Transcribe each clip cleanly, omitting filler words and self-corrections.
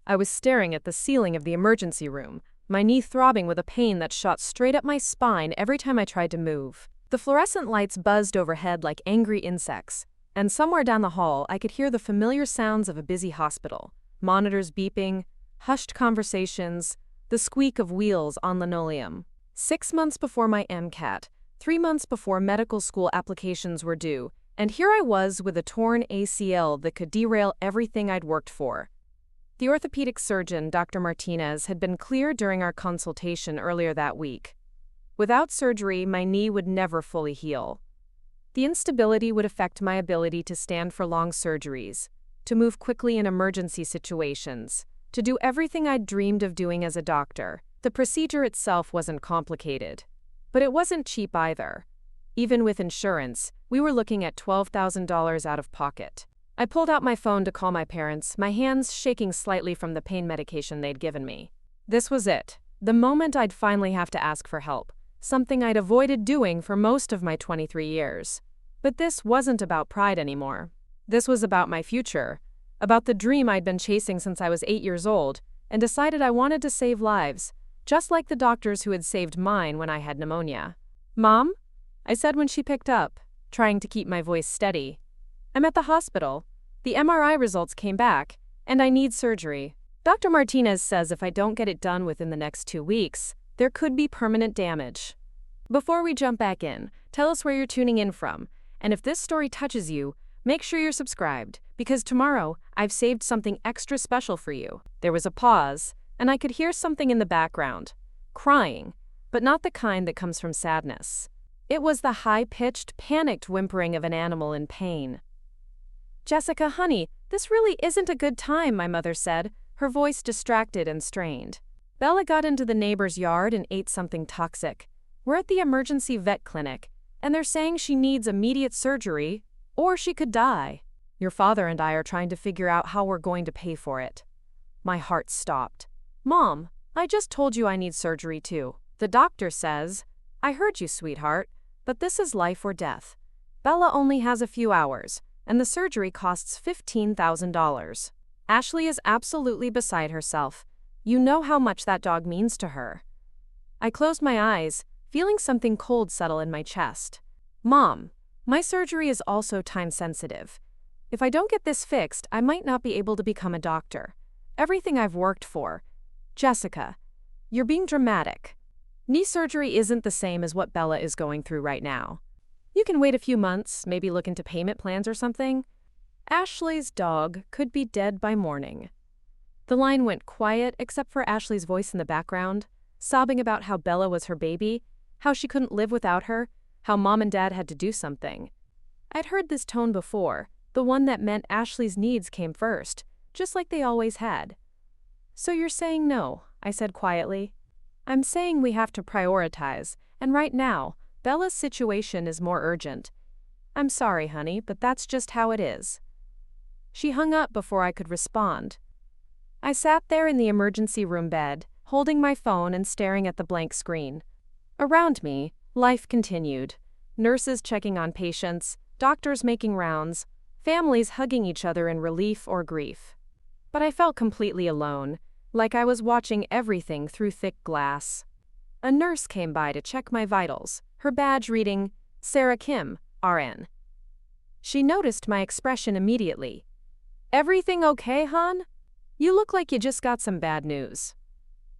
I was staring at the ceiling of the emergency room, my knee throbbing with a pain that shot straight up my spine every time I tried to move. The fluorescent lights buzzed overhead like angry insects, and somewhere down the hall I could hear the familiar sounds of a busy hospital. Monitors beeping, hushed conversations, the squeak of wheels on linoleum. 6 months before my MCAT, 3 months before medical school applications were due, and here I was with a torn ACL that could derail everything I'd worked for. The orthopedic surgeon, Dr. Martinez, had been clear during our consultation earlier that week. Without surgery, my knee would never fully heal. The instability would affect my ability to stand for long surgeries, to move quickly in emergency situations, to do everything I'd dreamed of doing as a doctor. The procedure itself wasn't complicated, but it wasn't cheap either. Even with insurance, we were looking at $12,000 out of pocket. I pulled out my phone to call my parents, my hands shaking slightly from the pain medication they'd given me. This was it, the moment I'd finally have to ask for help, something I'd avoided doing for most of my 23 years. But this wasn't about pride anymore. This was about my future, about the dream I'd been chasing since I was 8 years old, and decided I wanted to save lives, just like the doctors who had saved mine when I had pneumonia. "Mom?" I said when she picked up, trying to keep my voice steady. "I'm at the hospital. The MRI results came back, and I need surgery. Dr. Martinez says if I don't get it done within the next 2 weeks, there could be permanent damage." Before we jump back in, tell us where you're tuning in from, and if this story touches you, make sure you're subscribed, because tomorrow I've saved something extra special for you. There was a pause, and I could hear something in the background, crying, but not the kind that comes from sadness. It was the high-pitched, panicked whimpering of an animal in pain. "Jessica, honey, this really isn't a good time," my mother said, her voice distracted and strained. "Bella got into the neighbor's yard and ate something toxic. We're at the emergency vet clinic, and they're saying she needs immediate surgery, or she could die. Your father and I are trying to figure out how we're going to pay for it." My heart stopped. "Mom, I just told you I need surgery too. The doctor says—" "I heard you, sweetheart, but this is life or death. Bella only has a few hours, and the surgery costs $15,000. Ashley is absolutely beside herself. You know how much that dog means to her." I closed my eyes, feeling something cold settle in my chest. "Mom, my surgery is also time-sensitive. If I don't get this fixed, I might not be able to become a doctor. Everything I've worked for." "Jessica, you're being dramatic. Knee surgery isn't the same as what Bella is going through right now. You can wait a few months, maybe look into payment plans or something. Ashley's dog could be dead by morning." The line went quiet except for Ashley's voice in the background, sobbing about how Bella was her baby, how she couldn't live without her, how Mom and Dad had to do something. I'd heard this tone before, the one that meant Ashley's needs came first, just like they always had. "So you're saying no," I said quietly. "I'm saying we have to prioritize, and right now, Bella's situation is more urgent. I'm sorry, honey, but that's just how it is." She hung up before I could respond. I sat there in the emergency room bed, holding my phone and staring at the blank screen. Around me, life continued. Nurses checking on patients, doctors making rounds, families hugging each other in relief or grief. But I felt completely alone, like I was watching everything through thick glass. A nurse came by to check my vitals, her badge reading, "Sarah Kim, RN." She noticed my expression immediately. "Everything okay, hon? You look like you just got some bad news."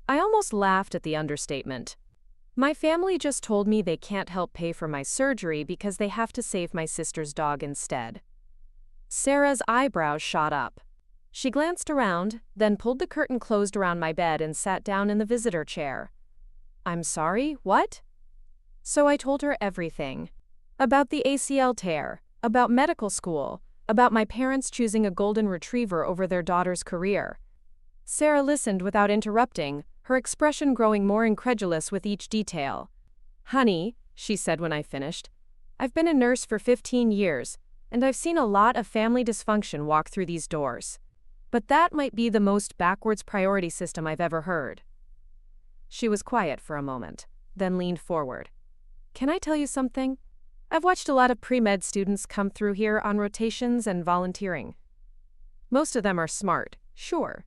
I almost laughed at the understatement. My family just told me they can't help pay for my surgery because they have to save my sister's dog instead. Sarah's eyebrows shot up. She glanced around, then pulled the curtain closed around my bed and sat down in the visitor chair. "I'm sorry, what?" So I told her everything. About the ACL tear, about medical school, about my parents choosing a golden retriever over their daughter's career. Sarah listened without interrupting, her expression growing more incredulous with each detail. "Honey," she said when I finished, "I've been a nurse for 15 years, and I've seen a lot of family dysfunction walk through these doors. But that might be the most backwards priority system I've ever heard." She was quiet for a moment, then leaned forward. "Can I tell you something? I've watched a lot of pre-med students come through here on rotations and volunteering. Most of them are smart, sure,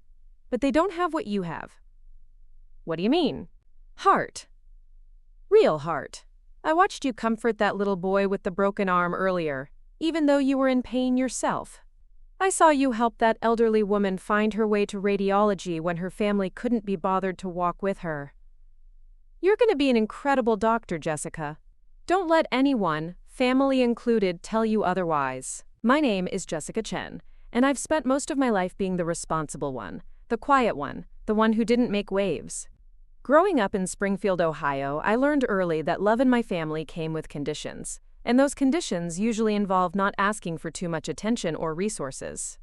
but they don't have what you have. What do you mean? Heart. Real heart. I watched you comfort that little boy with the broken arm earlier, even though you were in pain yourself. I saw you help that elderly woman find her way to radiology when her family couldn't be bothered to walk with her. You're going to be an incredible doctor, Jessica. Don't let anyone, family included, tell you otherwise. My name is Jessica Chen, and I've spent most of my life being the responsible one, the quiet one, the one who didn't make waves. Growing up in Springfield, Ohio, I learned early that love in my family came with conditions, and those conditions usually involve not asking for too much attention or resources.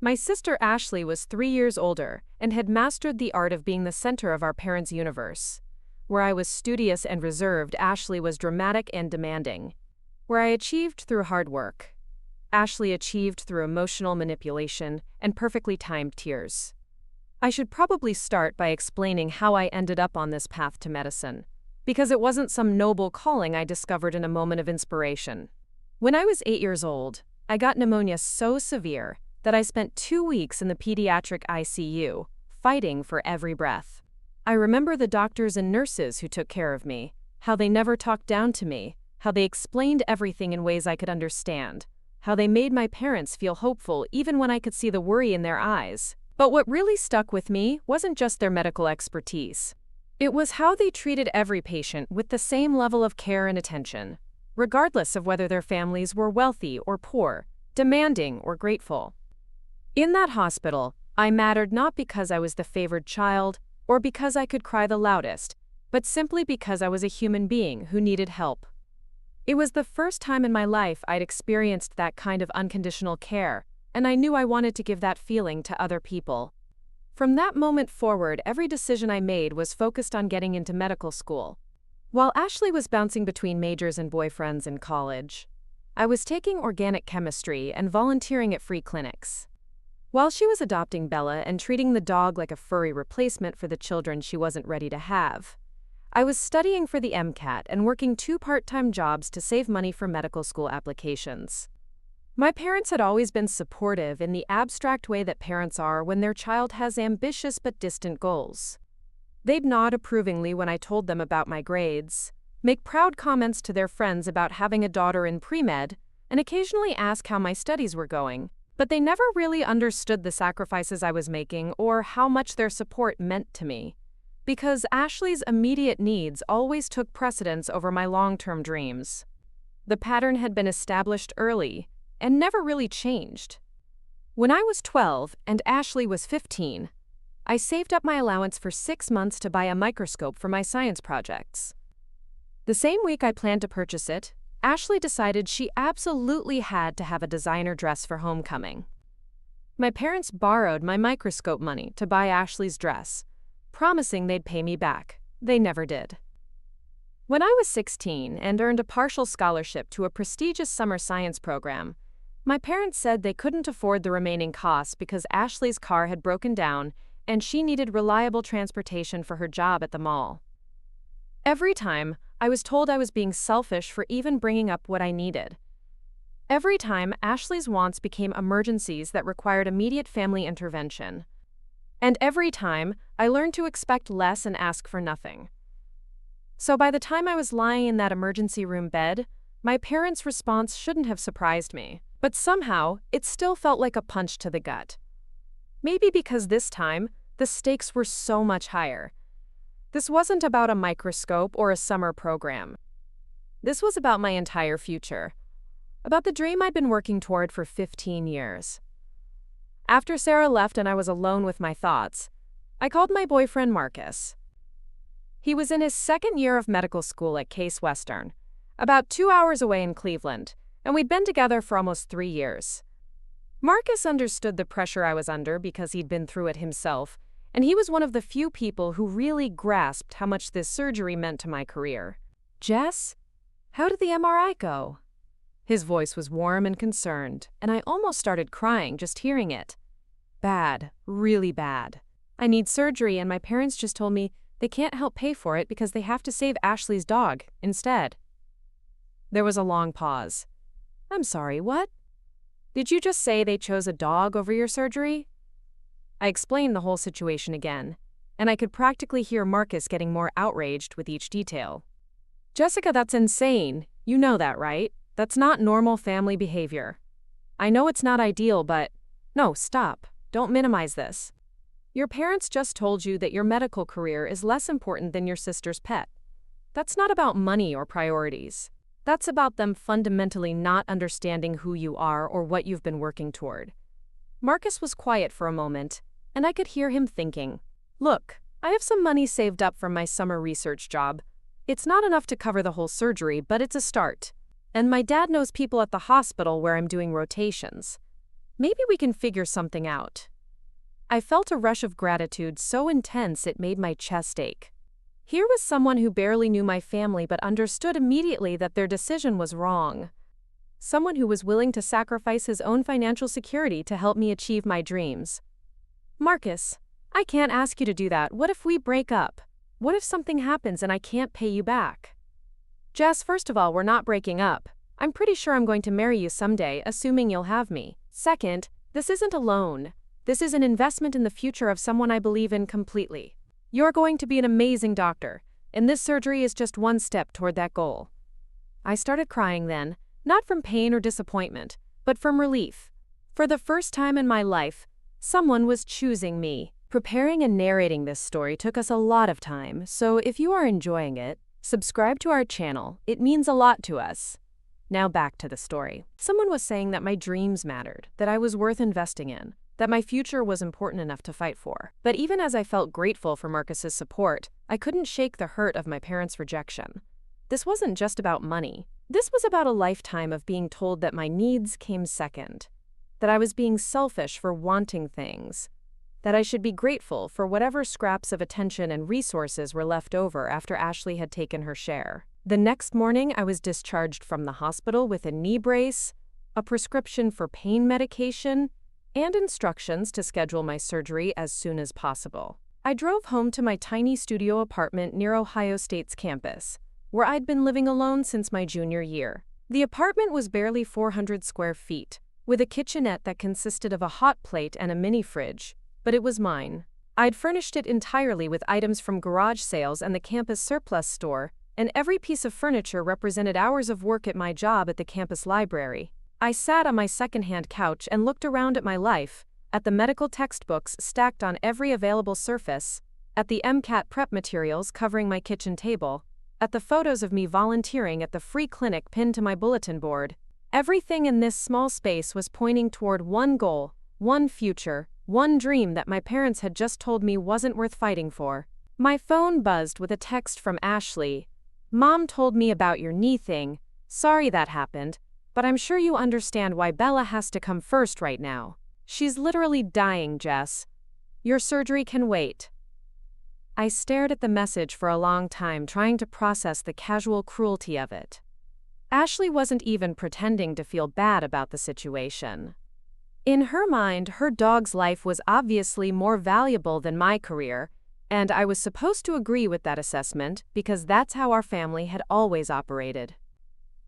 My sister Ashley was 3 years older and had mastered the art of being the center of our parents' universe. Where I was studious and reserved, Ashley was dramatic and demanding. Where I achieved through hard work, Ashley achieved through emotional manipulation and perfectly timed tears. I should probably start by explaining how I ended up on this path to medicine, because it wasn't some noble calling I discovered in a moment of inspiration. When I was 8 years old, I got pneumonia so severe that I spent 2 weeks in the pediatric ICU, fighting for every breath. I remember the doctors and nurses who took care of me, how they never talked down to me, how they explained everything in ways I could understand, how they made my parents feel hopeful even when I could see the worry in their eyes. But what really stuck with me wasn't just their medical expertise. It was how they treated every patient with the same level of care and attention, regardless of whether their families were wealthy or poor, demanding or grateful. In that hospital, I mattered not because I was the favored child or because I could cry the loudest, but simply because I was a human being who needed help. It was the first time in my life I'd experienced that kind of unconditional care, and I knew I wanted to give that feeling to other people. From that moment forward, every decision I made was focused on getting into medical school. While Ashley was bouncing between majors and boyfriends in college, I was taking organic chemistry and volunteering at free clinics. While she was adopting Bella and treating the dog like a furry replacement for the children she wasn't ready to have, I was studying for the MCAT and working 2 part-time jobs to save money for medical school applications. My parents had always been supportive in the abstract way that parents are when their child has ambitious but distant goals. They'd nod approvingly when I told them about my grades, make proud comments to their friends about having a daughter in pre-med, and occasionally ask how my studies were going, but they never really understood the sacrifices I was making or how much their support meant to me. Because Ashley's immediate needs always took precedence over my long-term dreams. The pattern had been established early, and never really changed. When I was 12 and Ashley was 15, I saved up my allowance for 6 months to buy a microscope for my science projects. The same week I planned to purchase it, Ashley decided she absolutely had to have a designer dress for homecoming. My parents borrowed my microscope money to buy Ashley's dress, promising they'd pay me back. They never did. When I was 16 and earned a partial scholarship to a prestigious summer science program, my parents said they couldn't afford the remaining costs because Ashley's car had broken down and she needed reliable transportation for her job at the mall. Every time, I was told I was being selfish for even bringing up what I needed. Every time, Ashley's wants became emergencies that required immediate family intervention. And every time, I learned to expect less and ask for nothing. So by the time I was lying in that emergency room bed, my parents' response shouldn't have surprised me. But somehow, it still felt like a punch to the gut. Maybe because this time, the stakes were so much higher. This wasn't about a microscope or a summer program. This was about my entire future. About the dream I'd been working toward for 15 years. After Sarah left and I was alone with my thoughts, I called my boyfriend Marcus. He was in his 2nd year of medical school at Case Western, about 2 hours away in Cleveland, and we'd been together for almost 3 years. Marcus understood the pressure I was under because he'd been through it himself, and he was one of the few people who really grasped how much this surgery meant to my career. "Jess, how did the MRI go?" His voice was warm and concerned, and I almost started crying just hearing it. "Bad, really bad. I need surgery, and my parents just told me they can't help pay for it because they have to save Ashley's dog instead." There was a long pause. "I'm sorry, what? Did you just say they chose a dog over your surgery?" I explained the whole situation again, and I could practically hear Marcus getting more outraged with each detail. Jessica, that's insane. You know that, right? That's not normal family behavior. I know it's not ideal, but no, stop. Don't minimize this. Your parents just told you that your medical career is less important than your sister's pet. That's not about money or priorities. That's about them fundamentally not understanding who you are or what you've been working toward. Marcus was quiet for a moment, and I could hear him thinking, look, I have some money saved up from my summer research job. It's not enough to cover the whole surgery, but it's a start. And my dad knows people at the hospital where I'm doing rotations. Maybe we can figure something out. I felt a rush of gratitude so intense it made my chest ache. Here was someone who barely knew my family but understood immediately that their decision was wrong. Someone who was willing to sacrifice his own financial security to help me achieve my dreams. Marcus, I can't ask you to do that. What if we break up? What if something happens and I can't pay you back? Jess, first of all, we're not breaking up. I'm pretty sure I'm going to marry you someday, assuming you'll have me. Second, this isn't a loan. This is an investment in the future of someone I believe in completely. You're going to be an amazing doctor, and this surgery is just one step toward that goal. I started crying then, not from pain or disappointment, but from relief. For the first time in my life, someone was choosing me. Preparing and narrating this story took us a lot of time, so if you are enjoying it, subscribe to our channel. It means a lot to us. Now back to the story. Someone was saying that my dreams mattered, that I was worth investing in, that my future was important enough to fight for. But even as I felt grateful for Marcus's support, I couldn't shake the hurt of my parents' rejection. This wasn't just about money. This was about a lifetime of being told that my needs came second, that I was being selfish for wanting things, that I should be grateful for whatever scraps of attention and resources were left over after Ashley had taken her share. The next morning, I was discharged from the hospital with a knee brace, a prescription for pain medication, and instructions to schedule my surgery as soon as possible. I drove home to my tiny studio apartment near Ohio State's campus, where I'd been living alone since my junior year. The apartment was barely 400 square feet, with a kitchenette that consisted of a hot plate and a mini fridge, but it was mine. I'd furnished it entirely with items from garage sales and the campus surplus store, and every piece of furniture represented hours of work at my job at the campus library. I sat on my secondhand couch and looked around at my life, at the medical textbooks stacked on every available surface, at the MCAT prep materials covering my kitchen table, at the photos of me volunteering at the free clinic pinned to my bulletin board. Everything in this small space was pointing toward one goal, one future, one dream that my parents had just told me wasn't worth fighting for. My phone buzzed with a text from Ashley. Mom told me about your knee thing. Sorry that happened, but I'm sure you understand why Bella has to come first right now. She's literally dying, Jess. Your surgery can wait. I stared at the message for a long time, trying to process the casual cruelty of it. Ashley wasn't even pretending to feel bad about the situation. In her mind, her dog's life was obviously more valuable than my career, and I was supposed to agree with that assessment because that's how our family had always operated.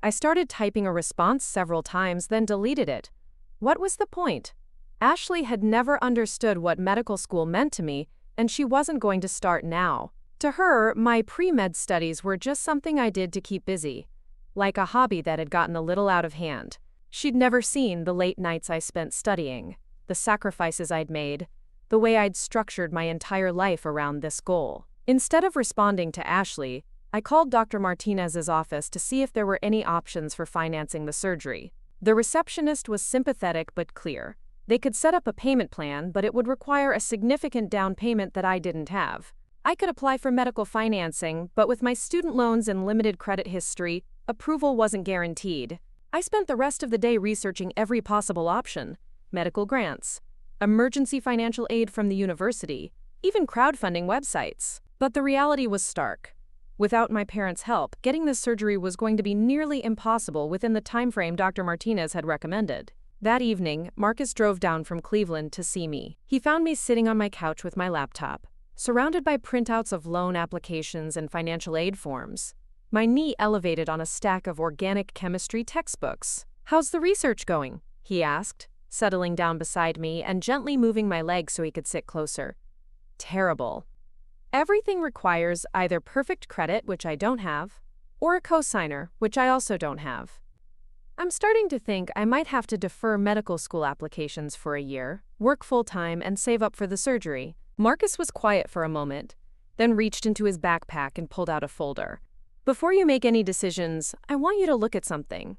I started typing a response several times, then deleted it. What was the point? Ashley had never understood what medical school meant to me, and she wasn't going to start now. To her, my pre-med studies were just something I did to keep busy, like a hobby that had gotten a little out of hand. She'd never seen the late nights I spent studying, the sacrifices I'd made, the way I'd structured my entire life around this goal. Instead of responding to Ashley, I called Dr. Martinez's office to see if there were any options for financing the surgery. The receptionist was sympathetic but clear. They could set up a payment plan, but it would require a significant down payment that I didn't have. I could apply for medical financing, but with my student loans and limited credit history, approval wasn't guaranteed. I spent the rest of the day researching every possible option: medical grants, emergency financial aid from the university, even crowdfunding websites. But the reality was stark. Without my parents' help, getting this surgery was going to be nearly impossible within the timeframe Dr. Martinez had recommended. That evening, Marcus drove down from Cleveland to see me. He found me sitting on my couch with my laptop, surrounded by printouts of loan applications and financial aid forms. My knee elevated on a stack of organic chemistry textbooks. "How's the research going?" he asked, settling down beside me and gently moving my leg so he could sit closer. Terrible. Everything requires either perfect credit, which I don't have, or a cosigner, which I also don't have. I'm starting to think I might have to defer medical school applications for a year, work full-time, and save up for the surgery. Marcus was quiet for a moment, then reached into his backpack and pulled out a folder. Before you make any decisions, I want you to look at something.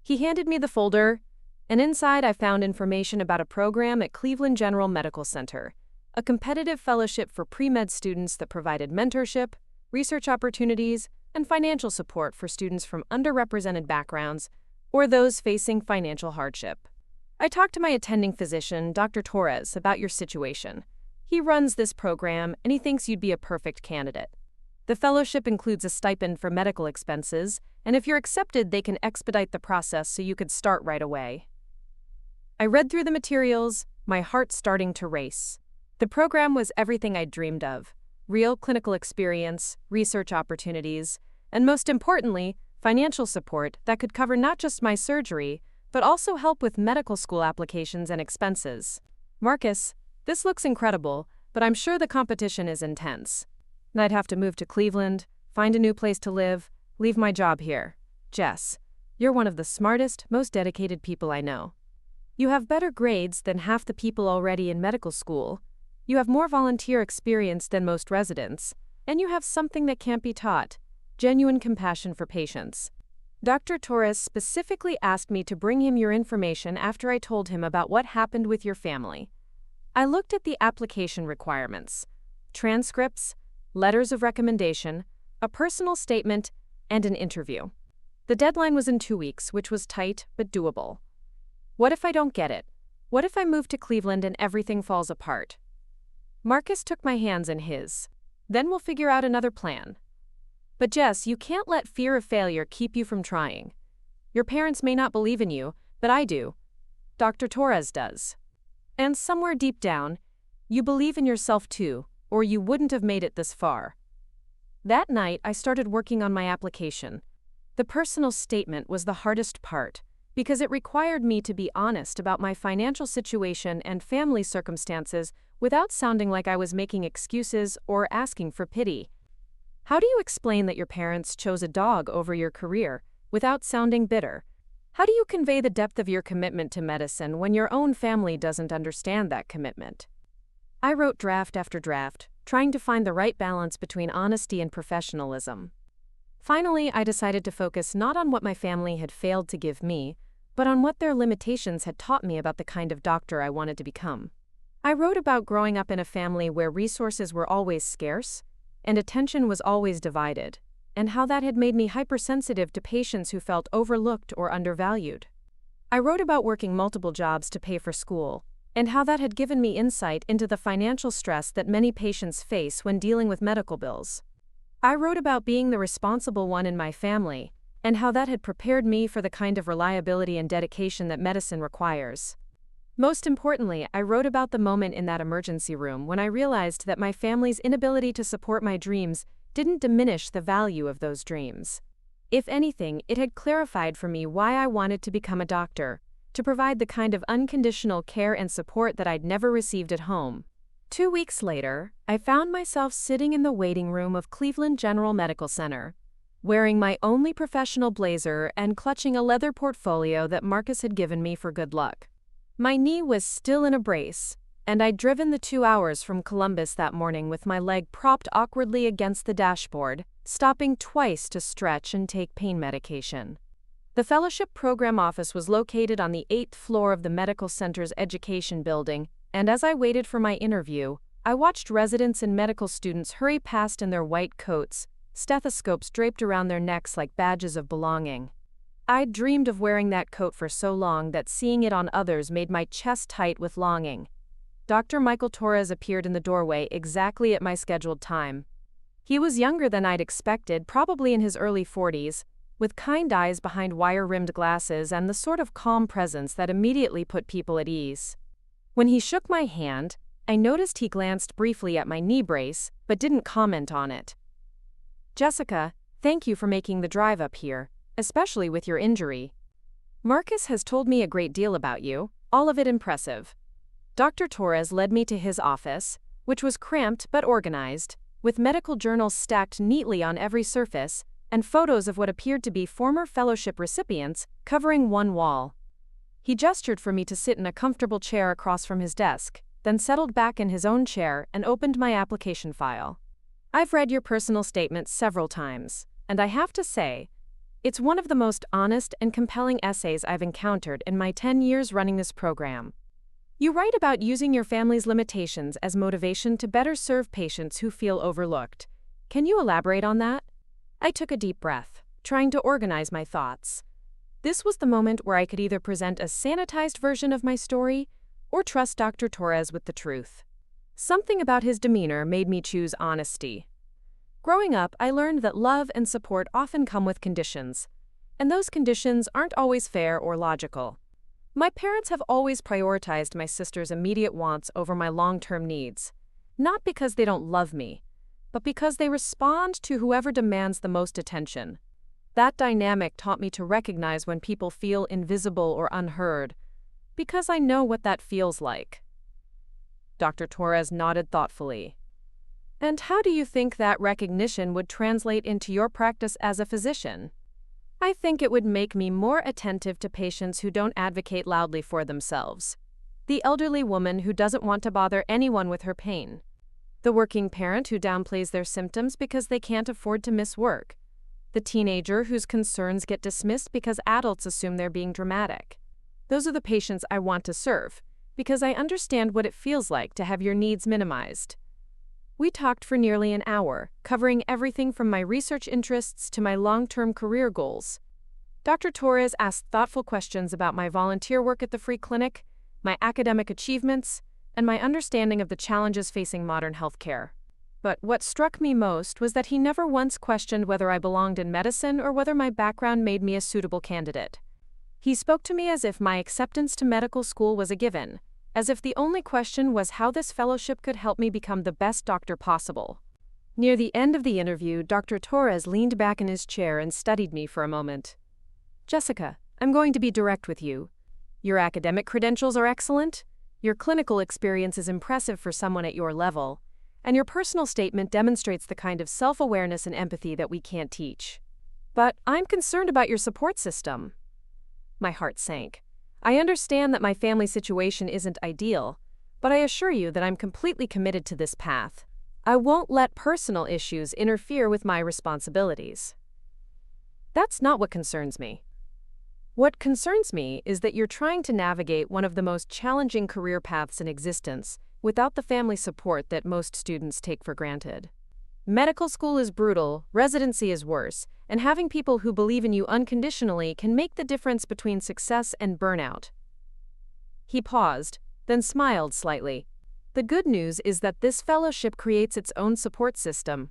He handed me the folder, and inside I found information about a program at Cleveland General Medical Center, a competitive fellowship for pre-med students that provided mentorship, research opportunities, and financial support for students from underrepresented backgrounds or those facing financial hardship. I talked to my attending physician, Dr. Torres, about your situation. He runs this program, and he thinks you'd be a perfect candidate. The fellowship includes a stipend for medical expenses, and if you're accepted, they can expedite the process so you could start right away. I read through the materials, my heart starting to race. The program was everything I'd dreamed of: real clinical experience, research opportunities, and most importantly, financial support that could cover not just my surgery, but also help with medical school applications and expenses. Marcus, this looks incredible, but I'm sure the competition is intense. And I'd have to move to Cleveland, find a new place to live, leave my job here. Jess, you're one of the smartest, most dedicated people I know. You have better grades than half the people already in medical school. You have more volunteer experience than most residents, and you have something that can't be taught: genuine compassion for patients. Dr. Torres specifically asked me to bring him your information after I told him about what happened with your family. I looked at the application requirements: transcripts, letters of recommendation, a personal statement, and an interview. The deadline was in 2 weeks, which was tight but doable. What if I don't get it? What if I move to Cleveland and everything falls apart? Marcus took my hands in his. Then we'll figure out another plan. But Jess, you can't let fear of failure keep you from trying. Your parents may not believe in you, but I do. Dr. Torres does. And somewhere deep down, you believe in yourself too, or you wouldn't have made it this far. That night, I started working on my application. The personal statement was the hardest part, because it required me to be honest about my financial situation and family circumstances without sounding like I was making excuses or asking for pity. How do you explain that your parents chose a dog over your career without sounding bitter? How do you convey the depth of your commitment to medicine when your own family doesn't understand that commitment? I wrote draft after draft, trying to find the right balance between honesty and professionalism. Finally, I decided to focus not on what my family had failed to give me, but on what their limitations had taught me about the kind of doctor I wanted to become. I wrote about growing up in a family where resources were always scarce and attention was always divided, and how that had made me hypersensitive to patients who felt overlooked or undervalued. I wrote about working multiple jobs to pay for school, and how that had given me insight into the financial stress that many patients face when dealing with medical bills. I wrote about being the responsible one in my family, and how that had prepared me for the kind of reliability and dedication that medicine requires. Most importantly, I wrote about the moment in that emergency room when I realized that my family's inability to support my dreams didn't diminish the value of those dreams. If anything, it had clarified for me why I wanted to become a doctor, to provide the kind of unconditional care and support that I'd never received at home. 2 weeks later, I found myself sitting in the waiting room of Cleveland General Medical Center, wearing my only professional blazer and clutching a leather portfolio that Marcus had given me for good luck. My knee was still in a brace, and I'd driven the 2 hours from Columbus that morning with my leg propped awkwardly against the dashboard, stopping twice to stretch and take pain medication. The fellowship program office was located on the 8th floor of the medical center's education building, and as I waited for my interview, I watched residents and medical students hurry past in their white coats, stethoscopes draped around their necks like badges of belonging. I'd dreamed of wearing that coat for so long that seeing it on others made my chest tight with longing. Dr. Michael Torres appeared in the doorway exactly at my scheduled time. He was younger than I'd expected, probably in his early 40s, with kind eyes behind wire-rimmed glasses and the sort of calm presence that immediately put people at ease. When he shook my hand, I noticed he glanced briefly at my knee brace, but didn't comment on it. "Jessica, thank you for making the drive up here, especially with your injury. Marcus has told me a great deal about you, all of it impressive. Dr. Torres led me to his office, which was cramped but organized, with medical journals stacked neatly on every surface, and photos of what appeared to be former fellowship recipients covering one wall. He gestured for me to sit in a comfortable chair across from his desk, then settled back in his own chair and opened my application file. I've read your personal statement several times, and I have to say, it's one of the most honest and compelling essays I've encountered in my 10 years running this program. You write about using your family's limitations as motivation to better serve patients who feel overlooked. Can you elaborate on that? I took a deep breath, trying to organize my thoughts. This was the moment where I could either present a sanitized version of my story or trust Dr. Torres with the truth. Something about his demeanor made me choose honesty. Growing up, I learned that love and support often come with conditions, and those conditions aren't always fair or logical. My parents have always prioritized my sister's immediate wants over my long-term needs, not because they don't love me, but because they respond to whoever demands the most attention. That dynamic taught me to recognize when people feel invisible or unheard, because I know what that feels like. Dr. Torres nodded thoughtfully. And how do you think that recognition would translate into your practice as a physician? I think it would make me more attentive to patients who don't advocate loudly for themselves. The elderly woman who doesn't want to bother anyone with her pain. The working parent who downplays their symptoms because they can't afford to miss work. The teenager whose concerns get dismissed because adults assume they're being dramatic. Those are the patients I want to serve, because I understand what it feels like to have your needs minimized. We talked for nearly an hour, covering everything from my research interests to my long-term career goals. Dr. Torres asked thoughtful questions about my volunteer work at the free clinic, my academic achievements, and my understanding of the challenges facing modern healthcare. But what struck me most was that he never once questioned whether I belonged in medicine or whether my background made me a suitable candidate. He spoke to me as if my acceptance to medical school was a given, as if the only question was how this fellowship could help me become the best doctor possible. Near the end of the interview, Dr. Torres leaned back in his chair and studied me for a moment. Jessica, I'm going to be direct with you. Your academic credentials are excellent, your clinical experience is impressive for someone at your level, and your personal statement demonstrates the kind of self-awareness and empathy that we can't teach. But I'm concerned about your support system. My heart sank. I understand that my family situation isn't ideal, but I assure you that I'm completely committed to this path. I won't let personal issues interfere with my responsibilities. That's not what concerns me. What concerns me is that you're trying to navigate one of the most challenging career paths in existence without the family support that most students take for granted. Medical school is brutal, residency is worse, and having people who believe in you unconditionally can make the difference between success and burnout. He paused, then smiled slightly. The good news is that this fellowship creates its own support system.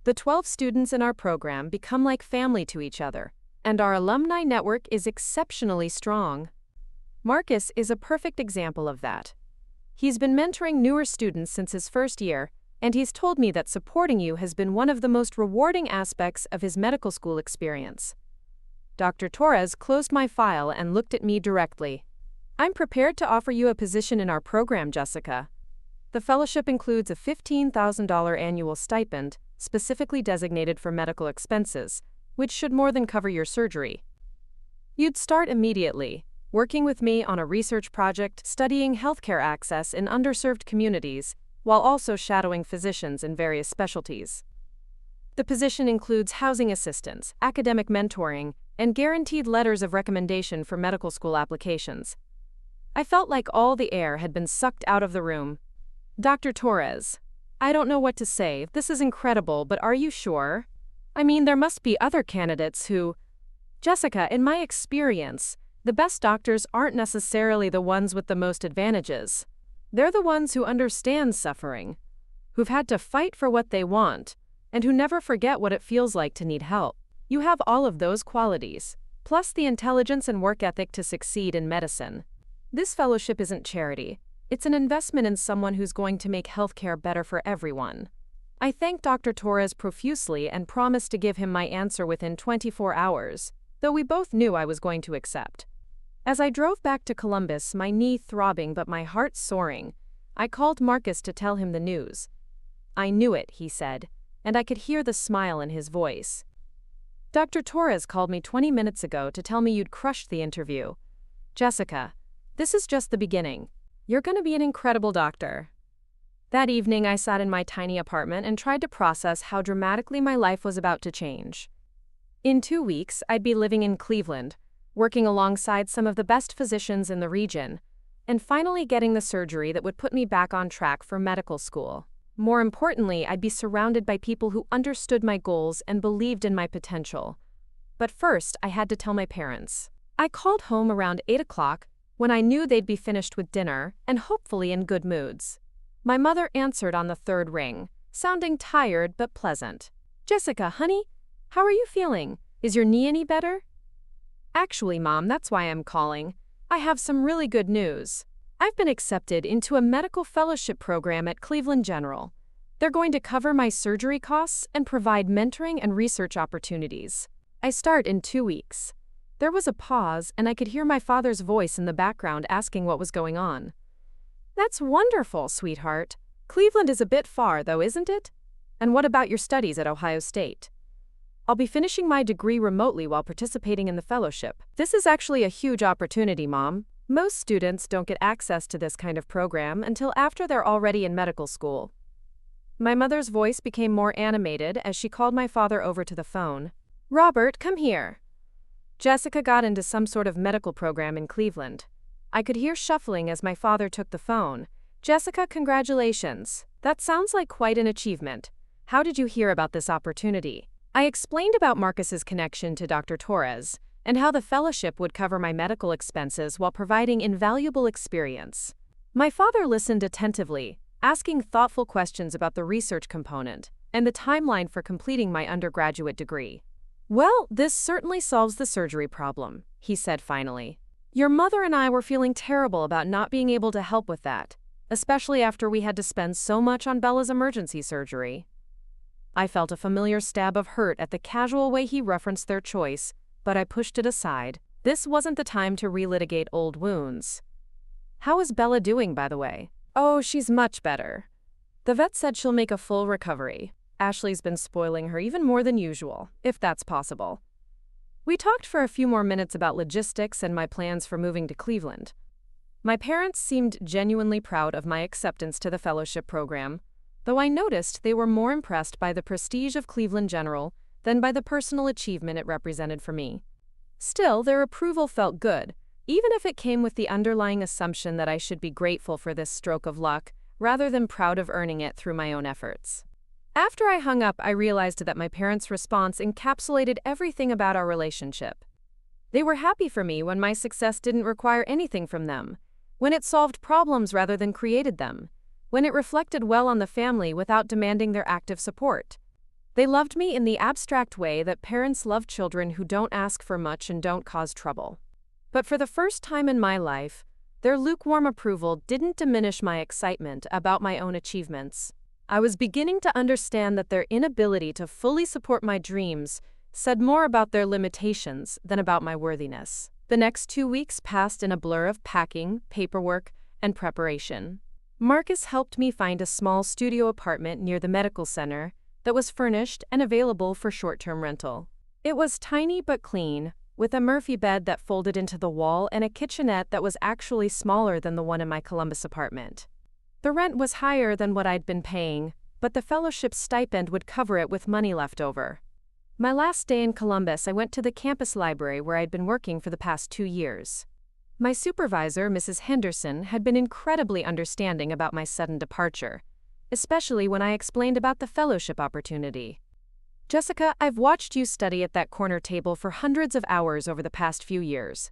The 12 students in our program become like family to each other, and our alumni network is exceptionally strong. Marcus is a perfect example of that. He's been mentoring newer students since his first year, and he's told me that supporting you has been one of the most rewarding aspects of his medical school experience. Dr. Torres closed my file and looked at me directly. I'm prepared to offer you a position in our program, Jessica. The fellowship includes a $15,000 annual stipend, specifically designated for medical expenses, which should more than cover your surgery. You'd start immediately, working with me on a research project studying healthcare access in underserved communities, while also shadowing physicians in various specialties. The position includes housing assistance, academic mentoring, and guaranteed letters of recommendation for medical school applications. I felt like all the air had been sucked out of the room. Dr. Torres, I don't know what to say. This is incredible, but are you sure? I mean, there must be other candidates who… Jessica, in my experience, the best doctors aren't necessarily the ones with the most advantages. They're the ones who understand suffering, who've had to fight for what they want, and who never forget what it feels like to need help. You have all of those qualities, plus the intelligence and work ethic to succeed in medicine. This fellowship isn't charity. It's an investment in someone who's going to make healthcare better for everyone. I thanked Dr. Torres profusely and promised to give him my answer within 24 hours, though we both knew I was going to accept. As I drove back to Columbus, my knee throbbing but my heart soaring, I called Marcus to tell him the news. "I knew it," he said, and I could hear the smile in his voice. "Dr. Torres called me 20 minutes ago to tell me you'd crushed the interview. Jessica, this is just the beginning. You're going to be an incredible doctor." That evening, I sat in my tiny apartment and tried to process how dramatically my life was about to change. In 2 weeks, I'd be living in Cleveland, working alongside some of the best physicians in the region, and finally getting the surgery that would put me back on track for medical school. More importantly, I'd be surrounded by people who understood my goals and believed in my potential. But first, I had to tell my parents. I called home around 8 o'clock, when I knew they'd be finished with dinner and hopefully in good moods. My mother answered on the third ring, sounding tired but pleasant. "Jessica, honey, how are you feeling? Is your knee any better?" "Actually, Mom, that's why I'm calling. I have some really good news. I've been accepted into a medical fellowship program at Cleveland General. They're going to cover my surgery costs and provide mentoring and research opportunities. I start in 2 weeks." There was a pause, and I could hear my father's voice in the background asking what was going on. "That's wonderful, sweetheart. Cleveland is a bit far, though, isn't it? And what about your studies at Ohio State?" "I'll be finishing my degree remotely while participating in the fellowship. This is actually a huge opportunity, Mom. Most students don't get access to this kind of program until after they're already in medical school." My mother's voice became more animated as she called my father over to the phone. "Robert, come here." Jessica got into some sort of medical program in Cleveland. I could hear shuffling as my father took the phone. "Jessica, congratulations. That sounds like quite an achievement. How did you hear about this opportunity?" I explained about Marcus's connection to Dr. Torres and how the fellowship would cover my medical expenses while providing invaluable experience. My father listened attentively, asking thoughtful questions about the research component and the timeline for completing my undergraduate degree. "Well, this certainly solves the surgery problem," he said finally. "Your mother and I were feeling terrible about not being able to help with that, especially after we had to spend so much on Bella's emergency surgery." I felt a familiar stab of hurt at the casual way he referenced their choice, but I pushed it aside. This wasn't the time to relitigate old wounds. "How is Bella doing, by the way?" "Oh, she's much better. The vet said she'll make a full recovery. Ashley's been spoiling her even more than usual, if that's possible." We talked for a few more minutes about logistics and my plans for moving to Cleveland. My parents seemed genuinely proud of my acceptance to the fellowship program, though I noticed they were more impressed by the prestige of Cleveland General than by the personal achievement it represented for me. Still, their approval felt good, even if it came with the underlying assumption that I should be grateful for this stroke of luck, rather than proud of earning it through my own efforts. After I hung up, I realized that my parents' response encapsulated everything about our relationship. They were happy for me when my success didn't require anything from them, when it solved problems rather than created them, when it reflected well on the family without demanding their active support. They loved me in the abstract way that parents love children who don't ask for much and don't cause trouble. But for the first time in my life, their lukewarm approval didn't diminish my excitement about my own achievements. I was beginning to understand that their inability to fully support my dreams said more about their limitations than about my worthiness. The next 2 weeks passed in a blur of packing, paperwork, and preparation. Marcus helped me find a small studio apartment near the medical center that was furnished and available for short-term rental. It was tiny but clean, with a Murphy bed that folded into the wall and a kitchenette that was actually smaller than the one in my Columbus apartment. The rent was higher than what I'd been paying, but the fellowship stipend would cover it with money left over. My last day in Columbus, I went to the campus library where I'd been working for the past 2 years. My supervisor, Mrs. Henderson, had been incredibly understanding about my sudden departure, especially when I explained about the fellowship opportunity. "Jessica, I've watched you study at that corner table for hundreds of hours over the past few years.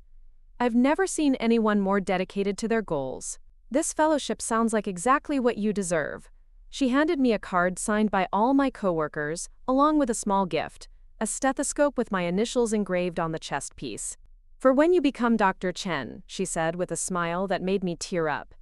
I've never seen anyone more dedicated to their goals. This fellowship sounds like exactly what you deserve." She handed me a card signed by all my coworkers, along with a small gift, a stethoscope with my initials engraved on the chest piece. "For when you become Dr. Chen," she said with a smile that made me tear up.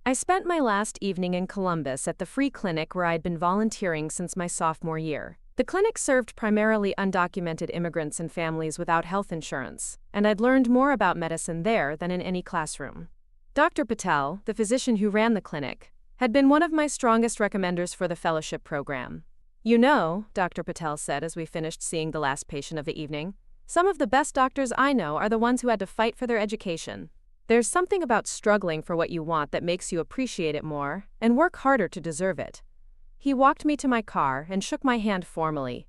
I spent my last evening in Columbus at the free clinic where I'd been volunteering since my sophomore year. The clinic served primarily undocumented immigrants and families without health insurance, and I'd learned more about medicine there than in any classroom. Dr. Patel, the physician who ran the clinic, had been one of my strongest recommenders for the fellowship program. "You know," Dr. Patel said as we finished seeing the last patient of the evening, "some of the best doctors I know are the ones who had to fight for their education. There's something about struggling for what you want that makes you appreciate it more and work harder to deserve it." He walked me to my car and shook my hand formally.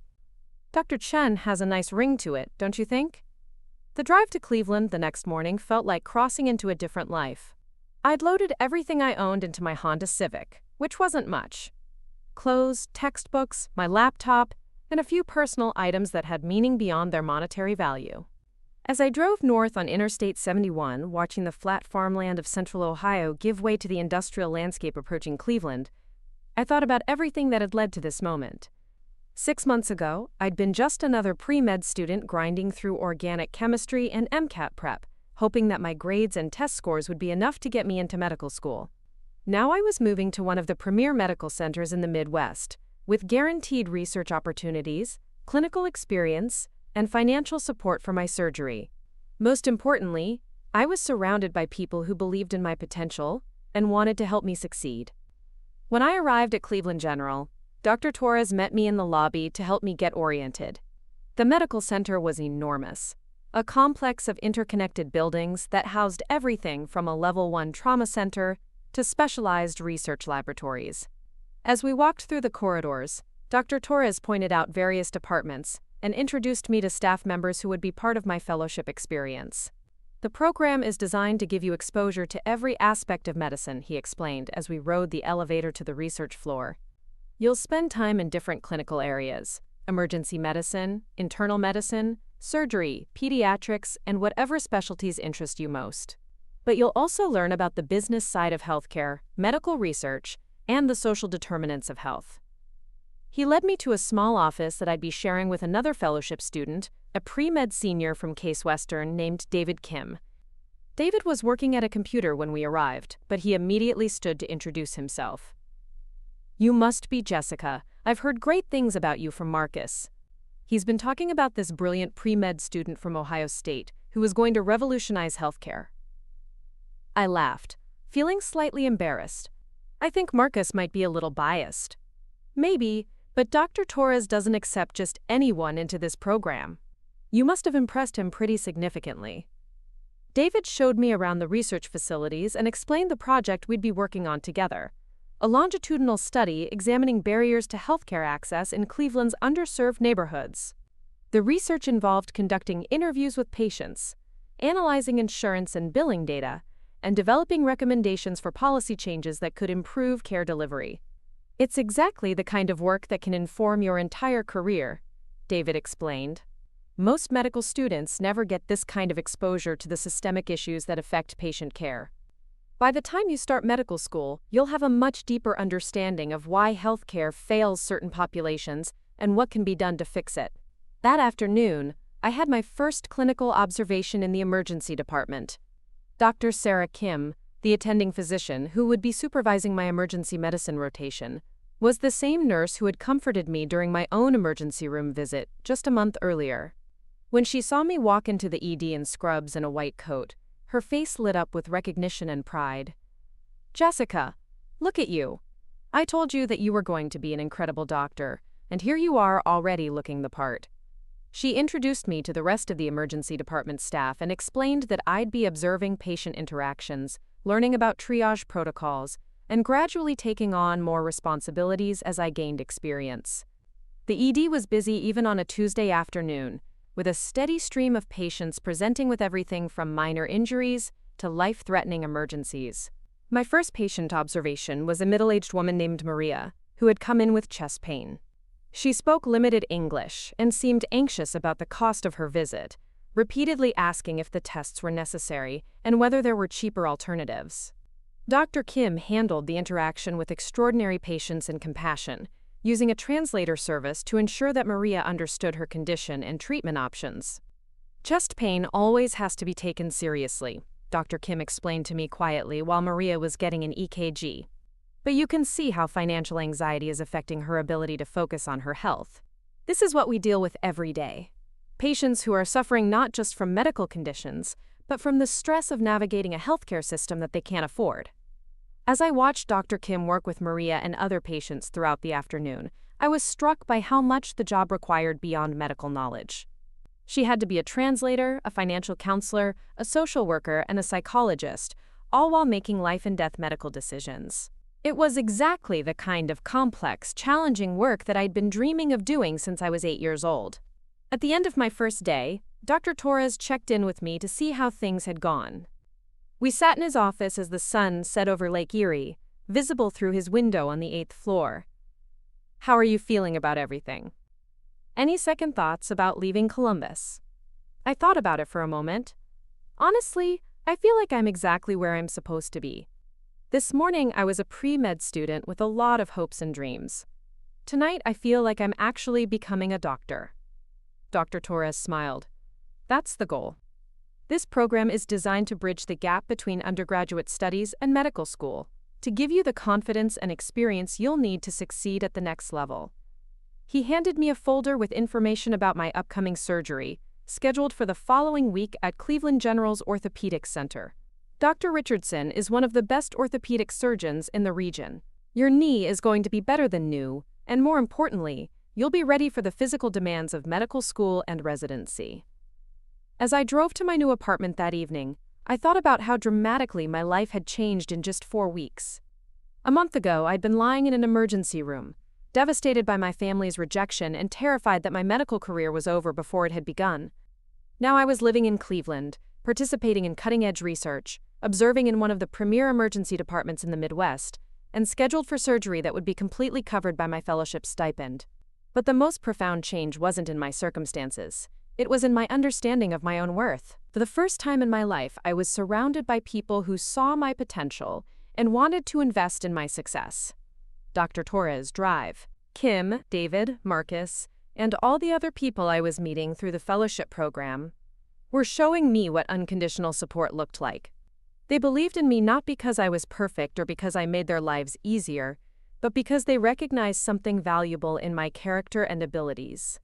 "Dr. Chen has a nice ring to it, don't you think?" The drive to Cleveland the next morning felt like crossing into a different life. I'd loaded everything I owned into my Honda Civic, which wasn't much. Clothes, textbooks, my laptop, and a few personal items that had meaning beyond their monetary value. As I drove north on Interstate 71, watching the flat farmland of central Ohio give way to the industrial landscape approaching Cleveland, I thought about everything that had led to this moment. 6 months ago, I'd been just another pre-med student grinding through organic chemistry and MCAT prep, hoping that my grades and test scores would be enough to get me into medical school. Now I was moving to one of the premier medical centers in the Midwest, with guaranteed research opportunities, clinical experience, and financial support for my surgery. Most importantly, I was surrounded by people who believed in my potential and wanted to help me succeed. When I arrived at Cleveland General, Dr. Torres met me in the lobby to help me get oriented. The medical center was enormous, a complex of interconnected buildings that housed everything from a Level 1 trauma center to specialized research laboratories. As we walked through the corridors, Dr. Torres pointed out various departments and introduced me to staff members who would be part of my fellowship experience. "The program is designed to give you exposure to every aspect of medicine," he explained as we rode the elevator to the research floor. "You'll spend time in different clinical areas: emergency medicine, internal medicine, surgery, pediatrics, and whatever specialties interest you most. But you'll also learn about the business side of healthcare, medical research, and the social determinants of health." He led me to a small office that I'd be sharing with another fellowship student, a pre-med senior from Case Western named David Kim. David was working at a computer when we arrived, but he immediately stood to introduce himself. "You must be Jessica. I've heard great things about you from Marcus. He's been talking about this brilliant pre-med student from Ohio State who is going to revolutionize healthcare." I laughed, feeling slightly embarrassed. I think Marcus might be a little biased. Maybe, but Dr. Torres doesn't accept just anyone into this program. You must have impressed him pretty significantly. David showed me around the research facilities and explained the project we'd be working on together, a longitudinal study examining barriers to healthcare access in Cleveland's underserved neighborhoods. The research involved conducting interviews with patients, analyzing insurance and billing data, and developing recommendations for policy changes that could improve care delivery. "It's exactly the kind of work that can inform your entire career," David explained. "Most medical students never get this kind of exposure to the systemic issues that affect patient care. By the time you start medical school, you'll have a much deeper understanding of why healthcare fails certain populations and what can be done to fix it." That afternoon, I had my first clinical observation in the emergency department. Dr. Sarah Kim, the attending physician who would be supervising my emergency medicine rotation, was the same nurse who had comforted me during my own emergency room visit just a month earlier. When she saw me walk into the ED in scrubs and a white coat, her face lit up with recognition and pride. "Jessica, look at you. I told you that you were going to be an incredible doctor, and here you are already looking the part." She introduced me to the rest of the emergency department staff and explained that I'd be observing patient interactions, learning about triage protocols, and gradually taking on more responsibilities as I gained experience. The ED was busy even on a Tuesday afternoon, with a steady stream of patients presenting with everything from minor injuries to life-threatening emergencies. My first patient observation was a middle-aged woman named Maria, who had come in with chest pain. She spoke limited English and seemed anxious about the cost of her visit, repeatedly asking if the tests were necessary and whether there were cheaper alternatives. Dr. Kim handled the interaction with extraordinary patience and compassion, using a translator service to ensure that Maria understood her condition and treatment options. "Chest pain always has to be taken seriously," Dr. Kim explained to me quietly while Maria was getting an EKG. "But you can see how financial anxiety is affecting her ability to focus on her health. This is what we deal with every day. Patients who are suffering not just from medical conditions, but from the stress of navigating a healthcare system that they can't afford. As I watched Dr. Kim work with Maria and other patients throughout the afternoon, I was struck by how much the job required beyond medical knowledge. She had to be a translator, a financial counselor, a social worker, and a psychologist, all while making life-and-death medical decisions. It was exactly the kind of complex, challenging work that I'd been dreaming of doing since I was 8 years old. At the end of my first day, Dr. Torres checked in with me to see how things had gone. We sat in his office as the sun set over Lake Erie, visible through his window on the 8th floor. "How are you feeling about everything? Any second thoughts about leaving Columbus?" I thought about it for a moment. Honestly, I feel like I'm exactly where I'm supposed to be. This morning, I was a pre-med student with a lot of hopes and dreams. Tonight, I feel like I'm actually becoming a doctor. Dr. Torres smiled. That's the goal. This program is designed to bridge the gap between undergraduate studies and medical school, to give you the confidence and experience you'll need to succeed at the next level. He handed me a folder with information about my upcoming surgery, scheduled for the following week at Cleveland General's Orthopedic Center. Dr. Richardson is one of the best orthopedic surgeons in the region. Your knee is going to be better than new, and more importantly, you'll be ready for the physical demands of medical school and residency. As I drove to my new apartment that evening, I thought about how dramatically my life had changed in just 4 weeks. A month ago, I'd been lying in an emergency room, devastated by my family's rejection and terrified that my medical career was over before it had begun. Now I was living in Cleveland, participating in cutting-edge research, observing in one of the premier emergency departments in the Midwest, and scheduled for surgery that would be completely covered by my fellowship stipend. But the most profound change wasn't in my circumstances. It was in my understanding of my own worth. For the first time in my life, I was surrounded by people who saw my potential and wanted to invest in my success. Dr. Torres' drive. Kim, David, Marcus, and all the other people I was meeting through the fellowship program were showing me what unconditional support looked like. They believed in me not because I was perfect or because I made their lives easier, but because they recognized something valuable in my character and abilities.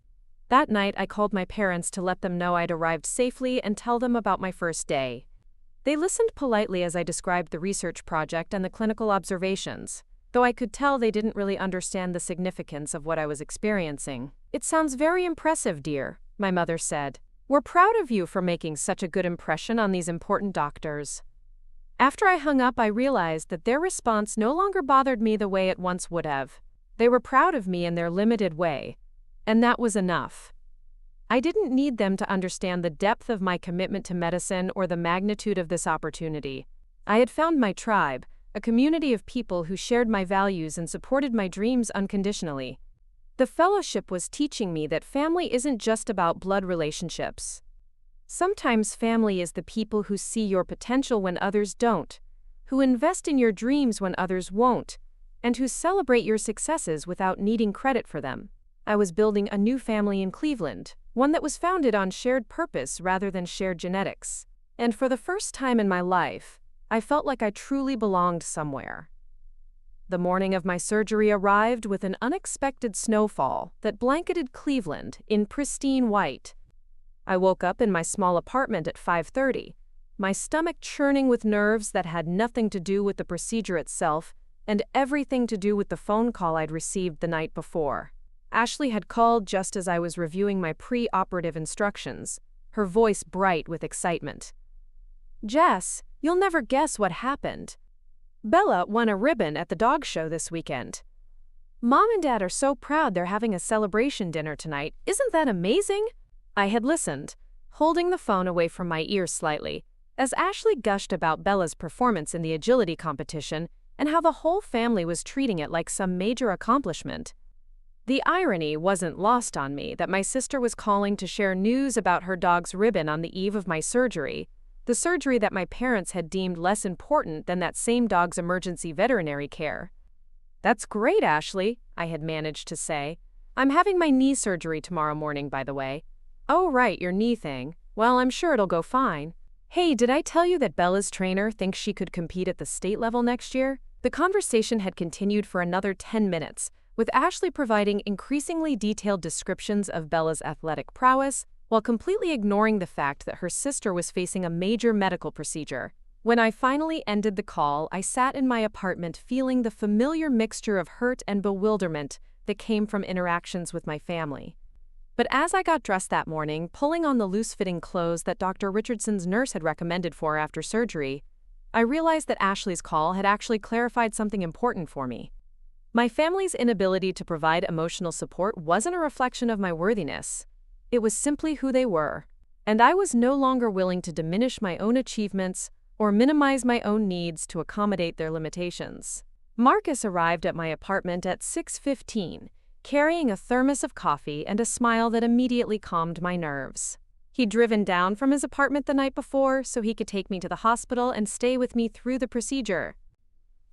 That night, I called my parents to let them know I'd arrived safely and tell them about my first day. They listened politely as I described the research project and the clinical observations, though I could tell they didn't really understand the significance of what I was experiencing. "It sounds very impressive, dear," my mother said. "We're proud of you for making such a good impression on these important doctors." After I hung up, I realized that their response no longer bothered me the way it once would have. They were proud of me in their limited way, and that was enough. I didn't need them to understand the depth of my commitment to medicine or the magnitude of this opportunity. I had found my tribe, a community of people who shared my values and supported my dreams unconditionally. The fellowship was teaching me that family isn't just about blood relationships. Sometimes family is the people who see your potential when others don't, who invest in your dreams when others won't, and who celebrate your successes without needing credit for them. I was building a new family in Cleveland, one that was founded on shared purpose rather than shared genetics. And for the first time in my life, I felt like I truly belonged somewhere. The morning of my surgery arrived with an unexpected snowfall that blanketed Cleveland in pristine white. I woke up in my small apartment at 5:30, my stomach churning with nerves that had nothing to do with the procedure itself and everything to do with the phone call I'd received the night before. Ashley had called just as I was reviewing my pre-operative instructions, her voice bright with excitement. "Jess, you'll never guess what happened. Bella won a ribbon at the dog show this weekend. Mom and Dad are so proud they're having a celebration dinner tonight. Isn't that amazing?" I had listened, holding the phone away from my ear slightly, as Ashley gushed about Bella's performance in the agility competition and how the whole family was treating it like some major accomplishment. The irony wasn't lost on me that my sister was calling to share news about her dog's ribbon on the eve of my surgery, the surgery that my parents had deemed less important than that same dog's emergency veterinary care. "That's great, Ashley," I had managed to say. "I'm having my knee surgery tomorrow morning, by the way." "Oh, right, your knee thing. Well, I'm sure it'll go fine. Hey, did I tell you that Bella's trainer thinks she could compete at the state level next year?" The conversation had continued for another 10 minutes, with Ashley providing increasingly detailed descriptions of Bella's athletic prowess, while completely ignoring the fact that her sister was facing a major medical procedure. When I finally ended the call, I sat in my apartment feeling the familiar mixture of hurt and bewilderment that came from interactions with my family. But as I got dressed that morning, pulling on the loose-fitting clothes that Dr. Richardson's nurse had recommended for after surgery, I realized that Ashley's call had actually clarified something important for me. My family's inability to provide emotional support wasn't a reflection of my worthiness. It was simply who they were, and I was no longer willing to diminish my own achievements or minimize my own needs to accommodate their limitations. Marcus arrived at my apartment at 6:15, carrying a thermos of coffee and a smile that immediately calmed my nerves. He'd driven down from his apartment the night before so he could take me to the hospital and stay with me through the procedure.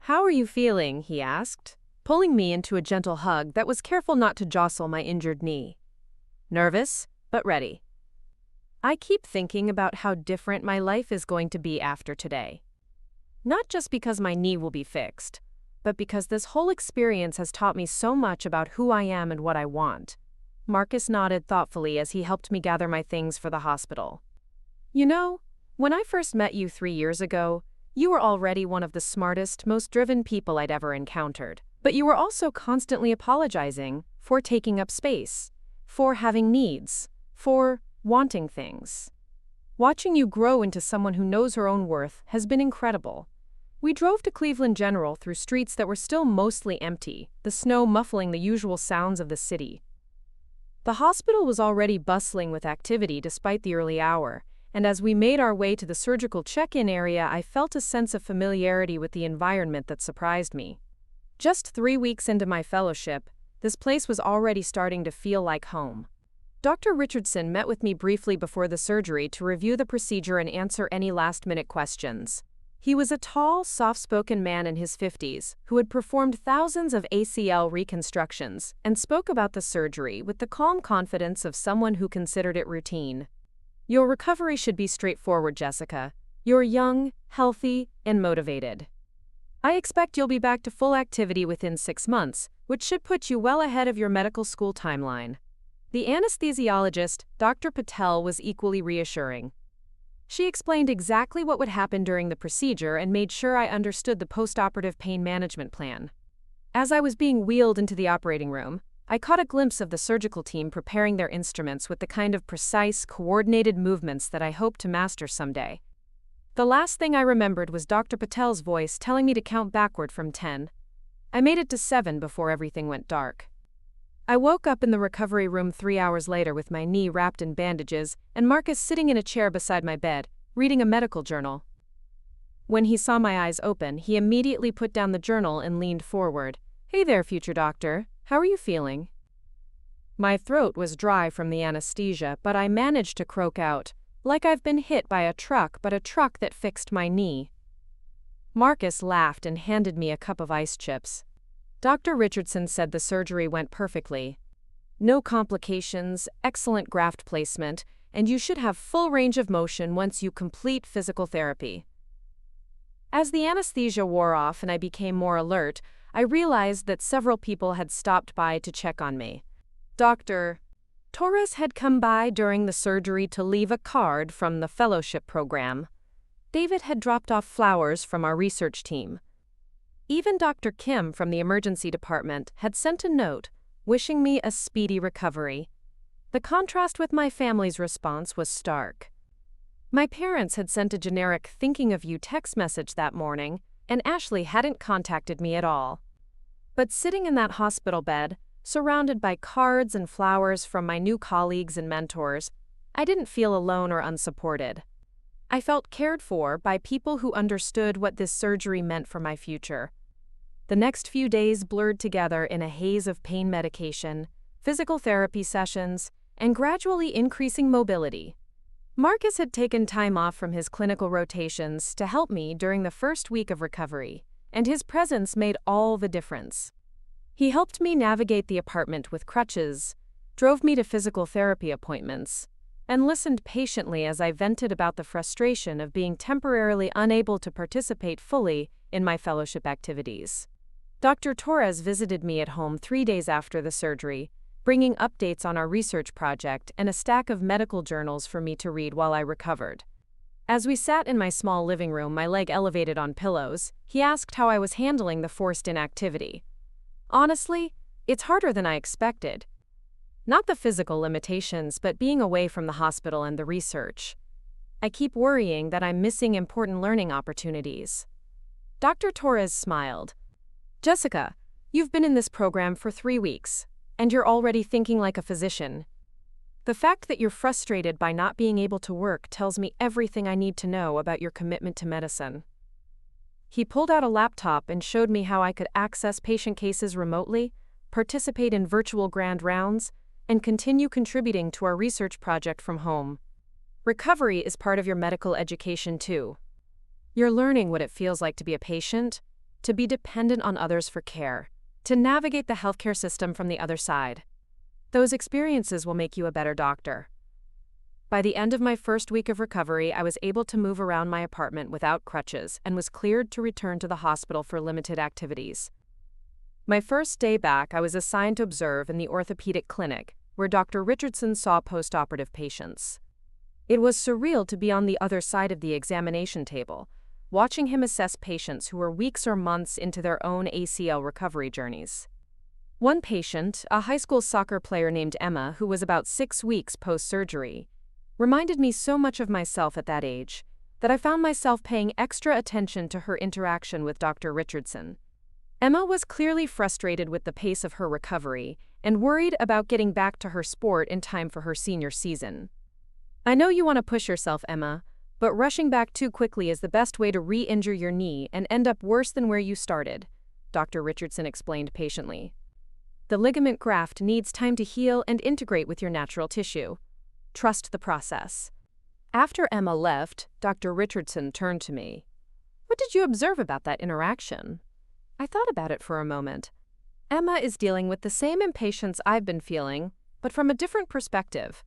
"How are you feeling?" he asked, pulling me into a gentle hug that was careful not to jostle my injured knee. "Nervous, but ready. I keep thinking about how different my life is going to be after today. Not just because my knee will be fixed, but because this whole experience has taught me so much about who I am and what I want." Marcus nodded thoughtfully as he helped me gather my things for the hospital. "You know, when I first met you 3 years ago, you were already one of the smartest, most driven people I'd ever encountered. But you were also constantly apologizing for taking up space, for having needs, for wanting things. Watching you grow into someone who knows her own worth has been incredible." We drove to Cleveland General through streets that were still mostly empty, the snow muffling the usual sounds of the city. The hospital was already bustling with activity despite the early hour, and as we made our way to the surgical check-in area, I felt a sense of familiarity with the environment that surprised me. Just 3 weeks into my fellowship, this place was already starting to feel like home. Dr. Richardson met with me briefly before the surgery to review the procedure and answer any last-minute questions. He was a tall, soft-spoken man in his 50s who had performed thousands of ACL reconstructions and spoke about the surgery with the calm confidence of someone who considered it routine. "Your recovery should be straightforward, Jessica. You're young, healthy, and motivated. I expect you'll be back to full activity within 6 months, which should put you well ahead of your medical school timeline." The anesthesiologist, Dr. Patel, was equally reassuring. She explained exactly what would happen during the procedure and made sure I understood the postoperative pain management plan. As I was being wheeled into the operating room, I caught a glimpse of the surgical team preparing their instruments with the kind of precise, coordinated movements that I hope to master someday. The last thing I remembered was Dr. Patel's voice telling me to count backward from 10. I made it to 7 before everything went dark. I woke up in the recovery room 3 hours later with my knee wrapped in bandages and Marcus sitting in a chair beside my bed, reading a medical journal. When he saw my eyes open, he immediately put down the journal and leaned forward. "Hey there, future doctor. How are you feeling?" My throat was dry from the anesthesia, but I managed to croak out, "Like I've been hit by a truck, but a truck that fixed my knee." Marcus laughed and handed me a cup of ice chips. Dr. Richardson said the surgery went perfectly. "No complications, excellent graft placement, and you should have full range of motion once you complete physical therapy." As the anesthesia wore off and I became more alert, I realized that several people had stopped by to check on me. Dr. Torres had come by during the surgery to leave a card from the fellowship program. David had dropped off flowers from our research team. Even Dr. Kim from the emergency department had sent a note, wishing me a speedy recovery. The contrast with my family's response was stark. My parents had sent a generic "thinking of you" text message that morning, and Ashley hadn't contacted me at all. But sitting in that hospital bed, surrounded by cards and flowers from my new colleagues and mentors, I didn't feel alone or unsupported. I felt cared for by people who understood what this surgery meant for my future. The next few days blurred together in a haze of pain medication, physical therapy sessions, and gradually increasing mobility. Marcus had taken time off from his clinical rotations to help me during the first week of recovery, and his presence made all the difference. He helped me navigate the apartment with crutches, drove me to physical therapy appointments, and listened patiently as I vented about the frustration of being temporarily unable to participate fully in my fellowship activities. Dr. Torres visited me at home 3 days after the surgery, bringing updates on our research project and a stack of medical journals for me to read while I recovered. As we sat in my small living room, my leg elevated on pillows, he asked how I was handling the forced inactivity. Honestly, it's harder than I expected. Not the physical limitations, but being away from the hospital and the research. I keep worrying that I'm missing important learning opportunities. Dr. Torres smiled. Jessica, you've been in this program for 3 weeks, and you're already thinking like a physician. The fact that you're frustrated by not being able to work tells me everything I need to know about your commitment to medicine. He pulled out a laptop and showed me how I could access patient cases remotely, participate in virtual grand rounds, and continue contributing to our research project from home. Recovery is part of your medical education too. You're learning what it feels like to be a patient, to be dependent on others for care, to navigate the healthcare system from the other side. Those experiences will make you a better doctor. By the end of my first week of recovery, I was able to move around my apartment without crutches and was cleared to return to the hospital for limited activities. My first day back, I was assigned to observe in the orthopedic clinic, where Dr. Richardson saw postoperative patients. It was surreal to be on the other side of the examination table, watching him assess patients who were weeks or months into their own ACL recovery journeys. One patient, a high school soccer player named Emma, who was about 6 weeks post-surgery, reminded me so much of myself at that age that I found myself paying extra attention to her interaction with Dr. Richardson. Emma was clearly frustrated with the pace of her recovery and worried about getting back to her sport in time for her senior season. I know you want to push yourself, Emma, but rushing back too quickly is the best way to re-injure your knee and end up worse than where you started, Dr. Richardson explained patiently. The ligament graft needs time to heal and integrate with your natural tissue. Trust the process. After Emma left, Dr. Richardson turned to me. What did you observe about that interaction? I thought about it for a moment. Emma is dealing with the same impatience I've been feeling, but from a different perspective.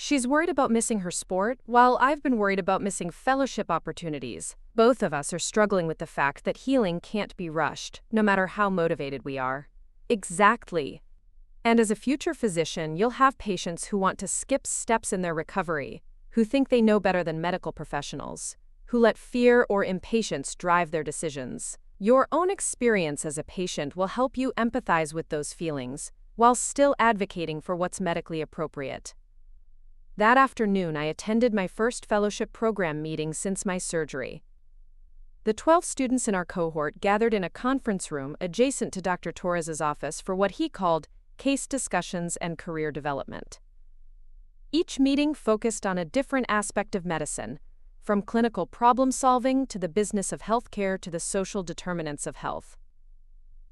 She's worried about missing her sport, while I've been worried about missing fellowship opportunities. Both of us are struggling with the fact that healing can't be rushed, no matter how motivated we are. Exactly. And as a future physician, you'll have patients who want to skip steps in their recovery, who think they know better than medical professionals, who let fear or impatience drive their decisions. Your own experience as a patient will help you empathize with those feelings, while still advocating for what's medically appropriate. That afternoon, I attended my first fellowship program meeting since my surgery. The 12 students in our cohort gathered in a conference room adjacent to Dr. Torres's office for what he called case discussions and career development. Each meeting focused on a different aspect of medicine, from clinical problem solving to the business of healthcare to the social determinants of health.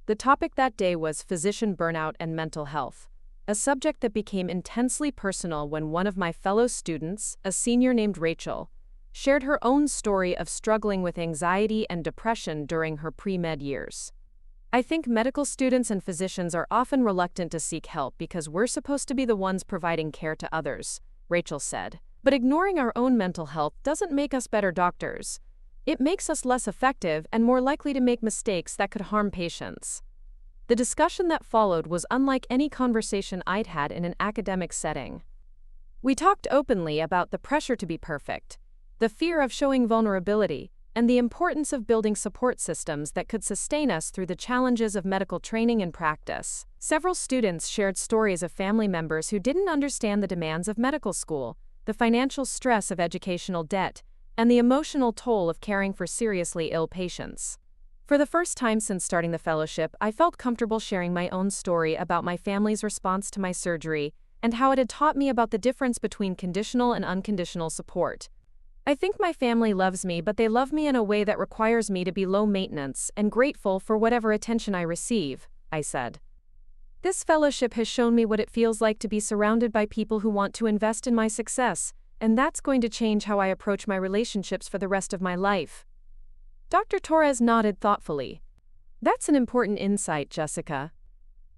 The topic that day was physician burnout and mental health, a subject that became intensely personal when one of my fellow students, a senior named Rachel, shared her own story of struggling with anxiety and depression during her pre-med years. I think medical students and physicians are often reluctant to seek help because we're supposed to be the ones providing care to others, Rachel said. But ignoring our own mental health doesn't make us better doctors. It makes us less effective and more likely to make mistakes that could harm patients. The discussion that followed was unlike any conversation I'd had in an academic setting. We talked openly about the pressure to be perfect, the fear of showing vulnerability, and the importance of building support systems that could sustain us through the challenges of medical training and practice. Several students shared stories of family members who didn't understand the demands of medical school, the financial stress of educational debt, and the emotional toll of caring for seriously ill patients. For the first time since starting the fellowship, I felt comfortable sharing my own story about my family's response to my surgery and how it had taught me about the difference between conditional and unconditional support. I think my family loves me, but they love me in a way that requires me to be low maintenance and grateful for whatever attention I receive, I said. This fellowship has shown me what it feels like to be surrounded by people who want to invest in my success, and that's going to change how I approach my relationships for the rest of my life. Dr. Torres nodded thoughtfully. That's an important insight, Jessica.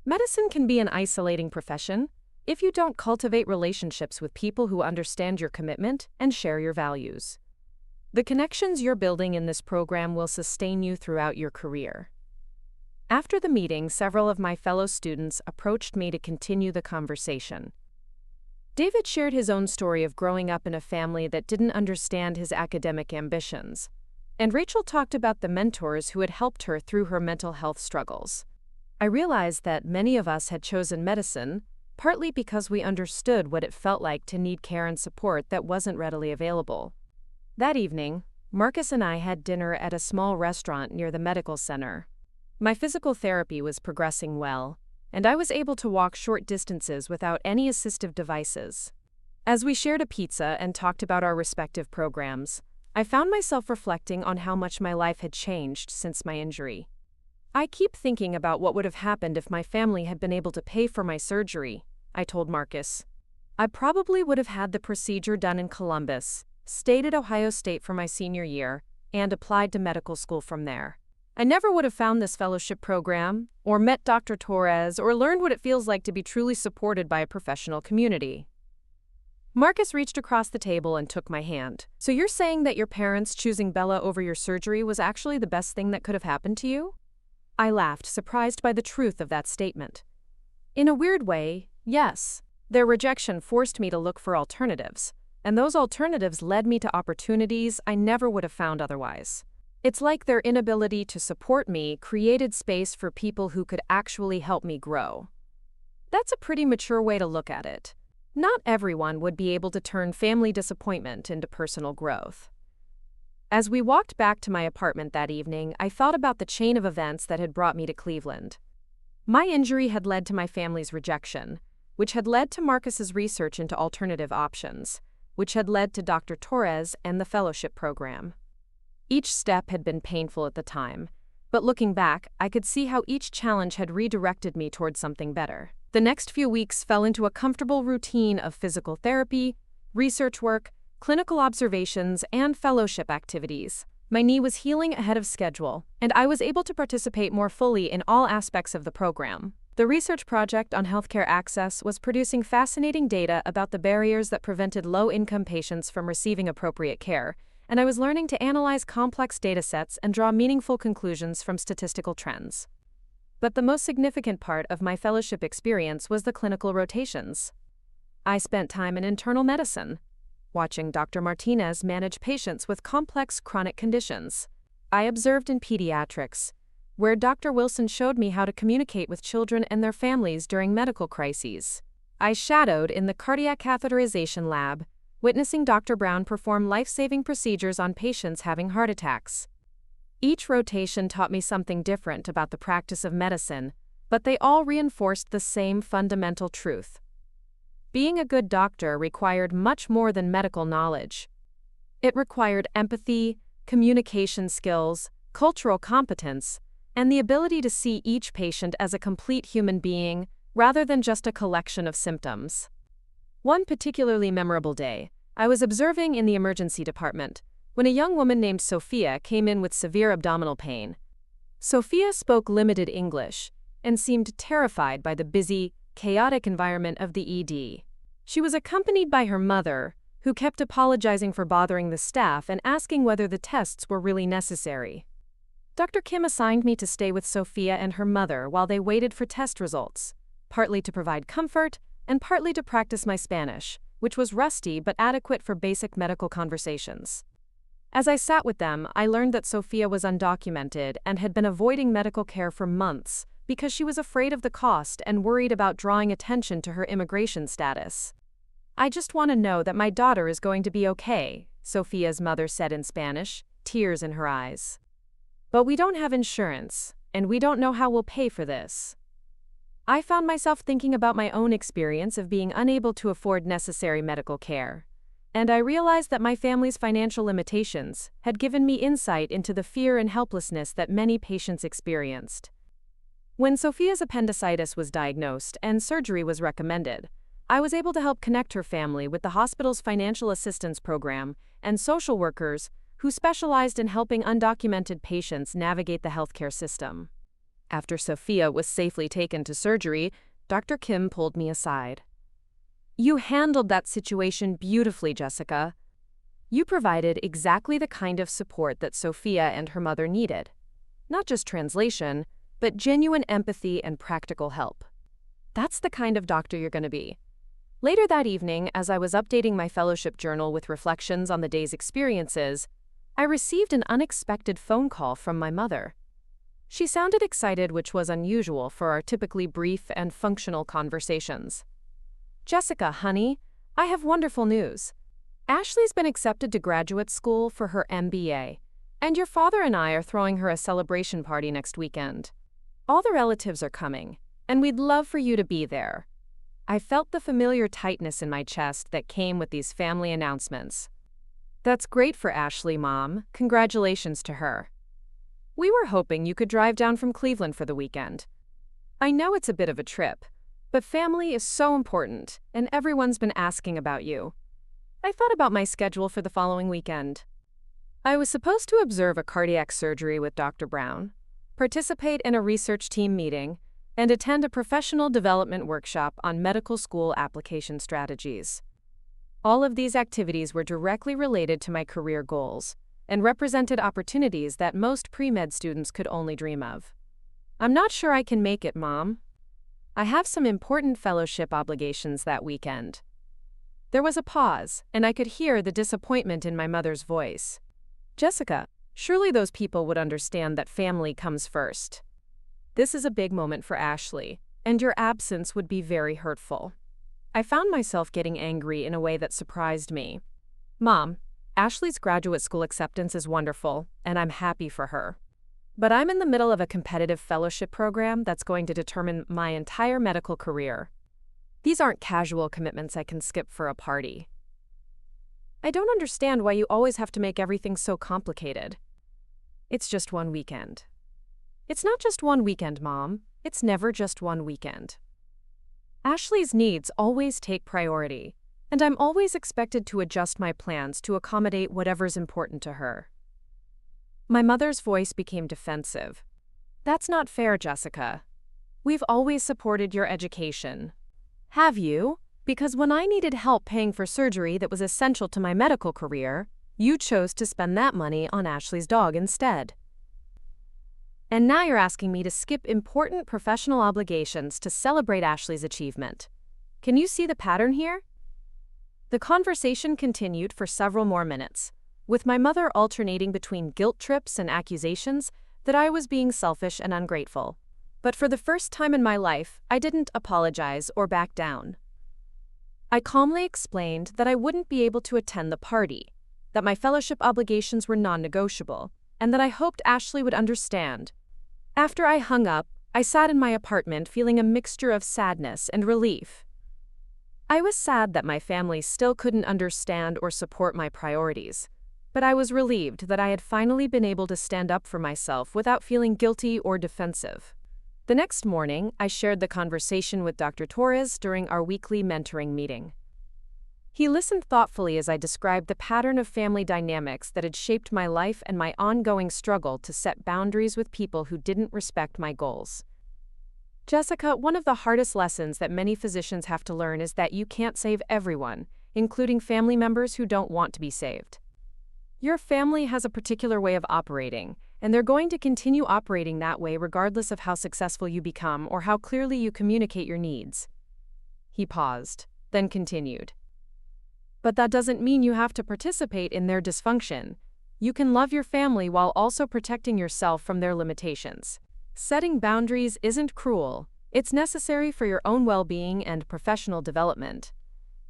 Medicine can be an isolating profession if you don't cultivate relationships with people who understand your commitment and share your values. The connections you're building in this program will sustain you throughout your career. After the meeting, several of my fellow students approached me to continue the conversation. David shared his own story of growing up in a family that didn't understand his academic ambitions, and Rachel talked about the mentors who had helped her through her mental health struggles. I realized that many of us had chosen medicine, partly because we understood what it felt like to need care and support that wasn't readily available. That evening, Marcus and I had dinner at a small restaurant near the medical center. My physical therapy was progressing well, and I was able to walk short distances without any assistive devices. As we shared a pizza and talked about our respective programs, I found myself reflecting on how much my life had changed since my injury. I keep thinking about what would have happened if my family had been able to pay for my surgery, I told Marcus. I probably would have had the procedure done in Columbus, stayed at Ohio State for my senior year, and applied to medical school from there. I never would have found this fellowship program, or met Dr. Torres, or learned what it feels like to be truly supported by a professional community. Marcus reached across the table and took my hand. So you're saying that your parents choosing Bella over your surgery was actually the best thing that could have happened to you? I laughed, surprised by the truth of that statement. In a weird way, yes. Their rejection forced me to look for alternatives, and those alternatives led me to opportunities I never would have found otherwise. It's like their inability to support me created space for people who could actually help me grow. That's a pretty mature way to look at it. Not everyone would be able to turn family disappointment into personal growth. As we walked back to my apartment that evening, I thought about the chain of events that had brought me to Cleveland. My injury had led to my family's rejection, which had led to Marcus's research into alternative options, which had led to Dr. Torres and the fellowship program. Each step had been painful at the time, but looking back, I could see how each challenge had redirected me towards something better. The next few weeks fell into a comfortable routine of physical therapy, research work, clinical observations, and fellowship activities. My knee was healing ahead of schedule, and I was able to participate more fully in all aspects of the program. The research project on healthcare access was producing fascinating data about the barriers that prevented low-income patients from receiving appropriate care, and I was learning to analyze complex datasets and draw meaningful conclusions from statistical trends. But the most significant part of my fellowship experience was the clinical rotations. I spent time in internal medicine, watching Dr. Martinez manage patients with complex chronic conditions. I observed in pediatrics, where Dr. Wilson showed me how to communicate with children and their families during medical crises. I shadowed in the cardiac catheterization lab, witnessing Dr. Brown perform life-saving procedures on patients having heart attacks. Each rotation taught me something different about the practice of medicine, but they all reinforced the same fundamental truth. Being a good doctor required much more than medical knowledge. It required empathy, communication skills, cultural competence, and the ability to see each patient as a complete human being rather than just a collection of symptoms. One particularly memorable day, I was observing in the emergency department when a young woman named Sophia came in with severe abdominal pain. Sophia spoke limited English and seemed terrified by the busy, chaotic environment of the ED. She was accompanied by her mother, who kept apologizing for bothering the staff and asking whether the tests were really necessary. Dr. Kim assigned me to stay with Sophia and her mother while they waited for test results, partly to provide comfort and partly to practice my Spanish, which was rusty but adequate for basic medical conversations. As I sat with them, I learned that Sophia was undocumented and had been avoiding medical care for months because she was afraid of the cost and worried about drawing attention to her immigration status. "I just want to know that my daughter is going to be okay," Sophia's mother said in Spanish, tears in her eyes. "But we don't have insurance, and we don't know how we'll pay for this." I found myself thinking about my own experience of being unable to afford necessary medical care, and I realized that my family's financial limitations had given me insight into the fear and helplessness that many patients experienced. When Sophia's appendicitis was diagnosed and surgery was recommended, I was able to help connect her family with the hospital's financial assistance program and social workers who specialized in helping undocumented patients navigate the healthcare system. After Sophia was safely taken to surgery, Dr. Kim pulled me aside. "You handled that situation beautifully, Jessica. You provided exactly the kind of support that Sophia and her mother needed. Not just translation, but genuine empathy and practical help. That's the kind of doctor you're going to be. Later that evening, as I was updating my fellowship journal with reflections on the day's experiences, I received an unexpected phone call from my mother. She sounded excited, which was unusual for our typically brief and functional conversations. "Jessica, honey, I have wonderful news. Ashley's been accepted to graduate school for her MBA, and your father and I are throwing her a celebration party next weekend. All the relatives are coming, and we'd love for you to be there." I felt the familiar tightness in my chest that came with these family announcements. "That's great for Ashley, Mom. Congratulations to her. We were hoping you could drive down from Cleveland for the weekend. I know it's a bit of a trip, but family is so important, and everyone's been asking about you. I thought about my schedule for the following weekend. I was supposed to observe a cardiac surgery with Dr. Brown, participate in a research team meeting, and attend a professional development workshop on medical school application strategies. All of these activities were directly related to my career goals and represented opportunities that most pre-med students could only dream of. I'm not sure I can make it, Mom. I have some important fellowship obligations that weekend." There was a pause, and I could hear the disappointment in my mother's voice. "Jessica, surely those people would understand that family comes first. This is a big moment for Ashley, and your absence would be very hurtful." I found myself getting angry in a way that surprised me. "Mom, Ashley's graduate school acceptance is wonderful, and I'm happy for her. But I'm in the middle of a competitive fellowship program that's going to determine my entire medical career. These aren't casual commitments I can skip for a party. I don't understand why you always have to make everything so complicated. It's just one weekend." "It's not just one weekend, Mom. It's never just one weekend. Ashley's needs always take priority, and I'm always expected to adjust my plans to accommodate whatever's important to her." My mother's voice became defensive. "That's not fair, Jessica. We've always supported your education." "Have you? Because when I needed help paying for surgery that was essential to my medical career, you chose to spend that money on Ashley's dog instead. And now you're asking me to skip important professional obligations to celebrate Ashley's achievement. Can you see the pattern here?" The conversation continued for several more minutes, with my mother alternating between guilt trips and accusations that I was being selfish and ungrateful. But for the first time in my life, I didn't apologize or back down. I calmly explained that I wouldn't be able to attend the party, that my fellowship obligations were non-negotiable, and that I hoped Ashley would understand. After I hung up, I sat in my apartment feeling a mixture of sadness and relief. I was sad that my family still couldn't understand or support my priorities, but I was relieved that I had finally been able to stand up for myself without feeling guilty or defensive. The next morning, I shared the conversation with Dr. Torres during our weekly mentoring meeting. He listened thoughtfully as I described the pattern of family dynamics that had shaped my life and my ongoing struggle to set boundaries with people who didn't respect my goals. "Jessica, one of the hardest lessons that many physicians have to learn is that you can't save everyone, including family members who don't want to be saved. Your family has a particular way of operating, and they're going to continue operating that way regardless of how successful you become or how clearly you communicate your needs." He paused, then continued. "But that doesn't mean you have to participate in their dysfunction. You can love your family while also protecting yourself from their limitations. Setting boundaries isn't cruel. It's necessary for your own well-being and professional development."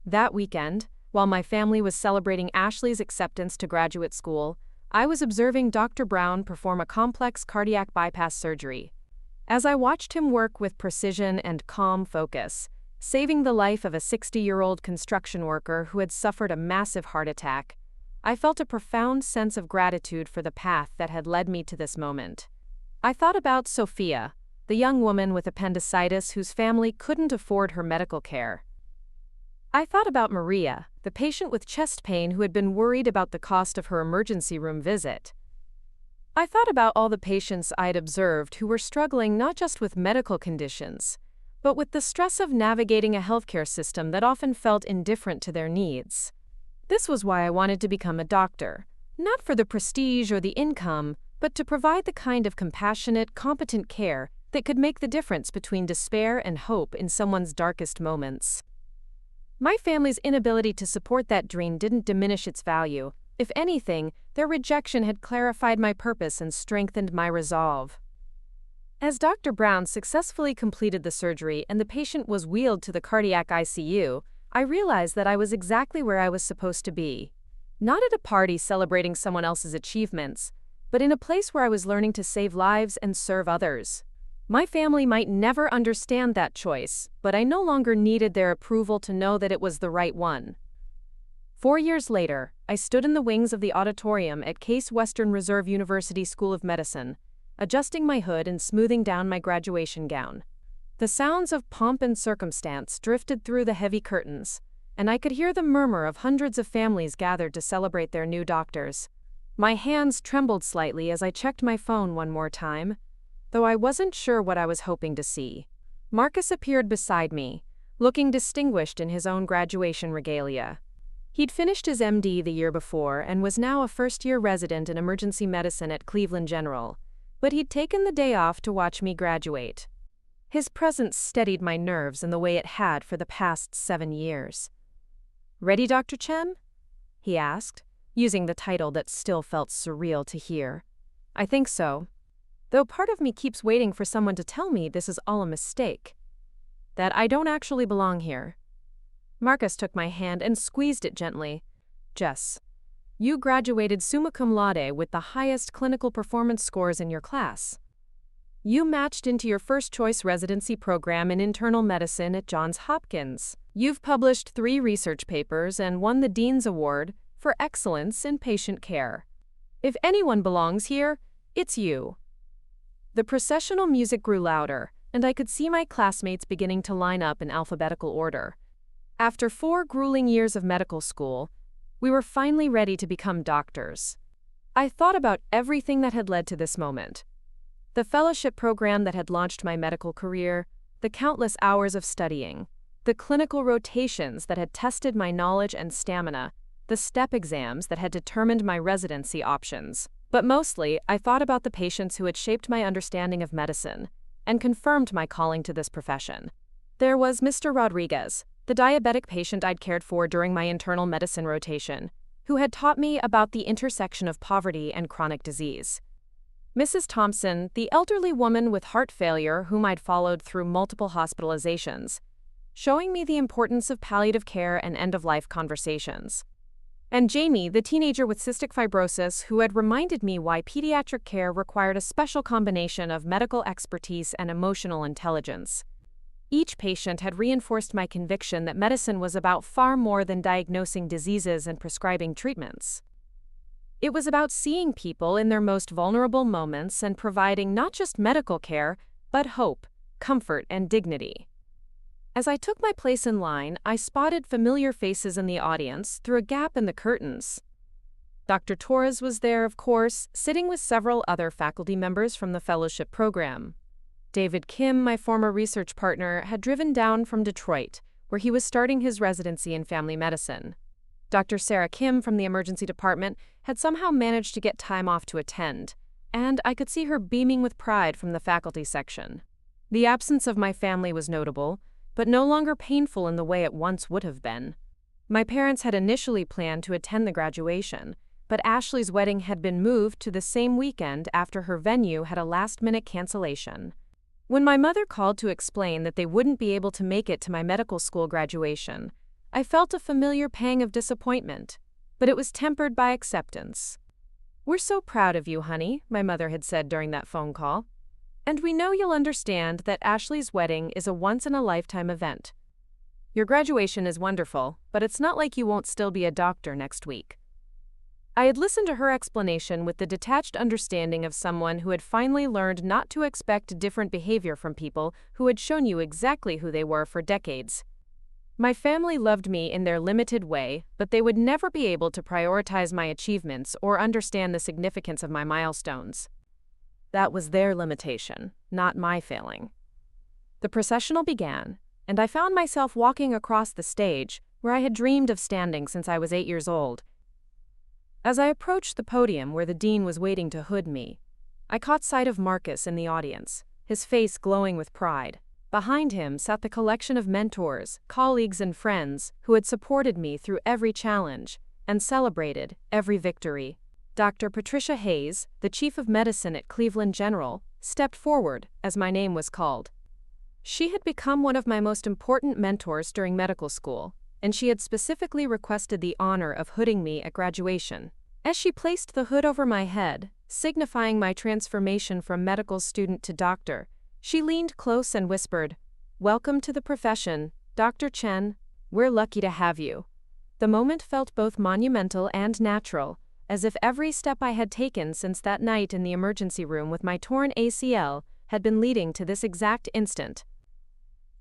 That weekend, while my family was celebrating Ashley's acceptance to graduate school, I was observing Dr. Brown perform a complex cardiac bypass surgery. As I watched him work with precision and calm focus, saving the life of a 60-year-old construction worker who had suffered a massive heart attack, I felt a profound sense of gratitude for the path that had led me to this moment. I thought about Sophia, the young woman with appendicitis whose family couldn't afford her medical care. I thought about Maria, the patient with chest pain who had been worried about the cost of her emergency room visit. I thought about all the patients I'd observed who were struggling not just with medical conditions, but with the stress of navigating a healthcare system that often felt indifferent to their needs. This was why I wanted to become a doctor, not for the prestige or the income, but to provide the kind of compassionate, competent care that could make the difference between despair and hope in someone's darkest moments. My family's inability to support that dream didn't diminish its value. If anything, their rejection had clarified my purpose and strengthened my resolve. As Dr. Brown successfully completed the surgery and the patient was wheeled to the cardiac ICU, I realized that I was exactly where I was supposed to be. Not at a party celebrating someone else's achievements, but in a place where I was learning to save lives and serve others. My family might never understand that choice, but I no longer needed their approval to know that it was the right one. 4 years later, I stood in the wings of the auditorium at Case Western Reserve University School of Medicine, adjusting my hood and smoothing down my graduation gown. The sounds of pomp and circumstance drifted through the heavy curtains, and I could hear the murmur of hundreds of families gathered to celebrate their new doctors. My hands trembled slightly as I checked my phone one more time, though I wasn't sure what I was hoping to see. Marcus appeared beside me, looking distinguished in his own graduation regalia. He'd finished his MD the year before and was now a first-year resident in emergency medicine at Cleveland General, but he'd taken the day off to watch me graduate. His presence steadied my nerves in the way it had for the past 7 years. "Ready, Dr. Chen?" he asked, using the title that still felt surreal to hear. "I think so. Though part of me keeps waiting for someone to tell me this is all a mistake. That I don't actually belong here." Marcus took my hand and squeezed it gently. "Jess, you graduated summa cum laude with the highest clinical performance scores in your class. You matched into your first-choice residency program in internal medicine at Johns Hopkins. You've published 3 research papers and won the Dean's Award for excellence in patient care. If anyone belongs here, it's you." The processional music grew louder, and I could see my classmates beginning to line up in alphabetical order. After 4 grueling years of medical school, we were finally ready to become doctors. I thought about everything that had led to this moment. The fellowship program that had launched my medical career, the countless hours of studying, the clinical rotations that had tested my knowledge and stamina, the step exams that had determined my residency options. But mostly, I thought about the patients who had shaped my understanding of medicine and confirmed my calling to this profession. There was Mr. Rodriguez, the diabetic patient I'd cared for during my internal medicine rotation, who had taught me about the intersection of poverty and chronic disease. Mrs. Thompson, the elderly woman with heart failure whom I'd followed through multiple hospitalizations, showing me the importance of palliative care and end-of-life conversations. And Jamie, the teenager with cystic fibrosis who had reminded me why pediatric care required a special combination of medical expertise and emotional intelligence. Each patient had reinforced my conviction that medicine was about far more than diagnosing diseases and prescribing treatments. It was about seeing people in their most vulnerable moments and providing not just medical care, but hope, comfort, and dignity. As I took my place in line, I spotted familiar faces in the audience through a gap in the curtains. Dr. Torres was there, of course, sitting with several other faculty members from the fellowship program. David Kim, my former research partner, had driven down from Detroit, where he was starting his residency in family medicine. Dr. Sarah Kim from the emergency department had somehow managed to get time off to attend, and I could see her beaming with pride from the faculty section. The absence of my family was notable, but no longer painful in the way it once would have been. My parents had initially planned to attend the graduation, but Ashley's wedding had been moved to the same weekend after her venue had a last-minute cancellation. When my mother called to explain that they wouldn't be able to make it to my medical school graduation, I felt a familiar pang of disappointment, but it was tempered by acceptance. "We're so proud of you, honey," my mother had said during that phone call. "And we know you'll understand that Ashley's wedding is a once-in-a-lifetime event. Your graduation is wonderful, but it's not like you won't still be a doctor next week." I had listened to her explanation with the detached understanding of someone who had finally learned not to expect different behavior from people who had shown you exactly who they were for decades. My family loved me in their limited way, but they would never be able to prioritize my achievements or understand the significance of my milestones. That was their limitation, not my failing. The processional began, and I found myself walking across the stage, where I had dreamed of standing since I was 8 years old. As I approached the podium where the dean was waiting to hood me, I caught sight of Marcus in the audience, his face glowing with pride. Behind him sat the collection of mentors, colleagues, and friends who had supported me through every challenge and celebrated every victory. Dr. Patricia Hayes, the chief of medicine at Cleveland General, stepped forward as my name was called. She had become one of my most important mentors during medical school, and she had specifically requested the honor of hooding me at graduation. As she placed the hood over my head, signifying my transformation from medical student to doctor, she leaned close and whispered, "Welcome to the profession, Dr. Chen. We're lucky to have you." The moment felt both monumental and natural, as if every step I had taken since that night in the emergency room with my torn ACL had been leading to this exact instant.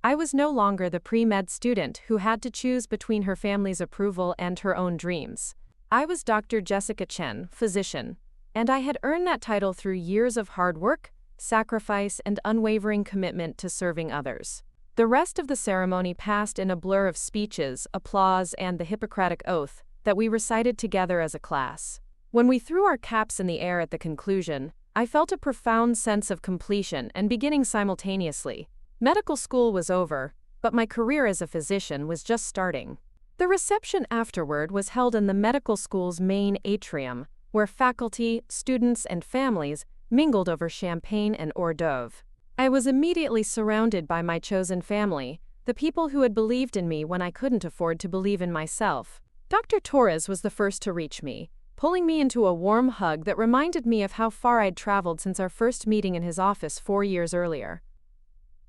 I was no longer the pre-med student who had to choose between her family's approval and her own dreams. I was Dr. Jessica Chen, physician, and I had earned that title through years of hard work, sacrifice, and unwavering commitment to serving others. The rest of the ceremony passed in a blur of speeches, applause, and the Hippocratic Oath that we recited together as a class. When we threw our caps in the air at the conclusion, I felt a profound sense of completion and beginning simultaneously. Medical school was over, but my career as a physician was just starting. The reception afterward was held in the medical school's main atrium, where faculty, students, and families mingled over champagne and hors d'oeuvre. I was immediately surrounded by my chosen family, the people who had believed in me when I couldn't afford to believe in myself. Dr. Torres was the first to reach me, pulling me into a warm hug that reminded me of how far I'd traveled since our first meeting in his office 4 years earlier.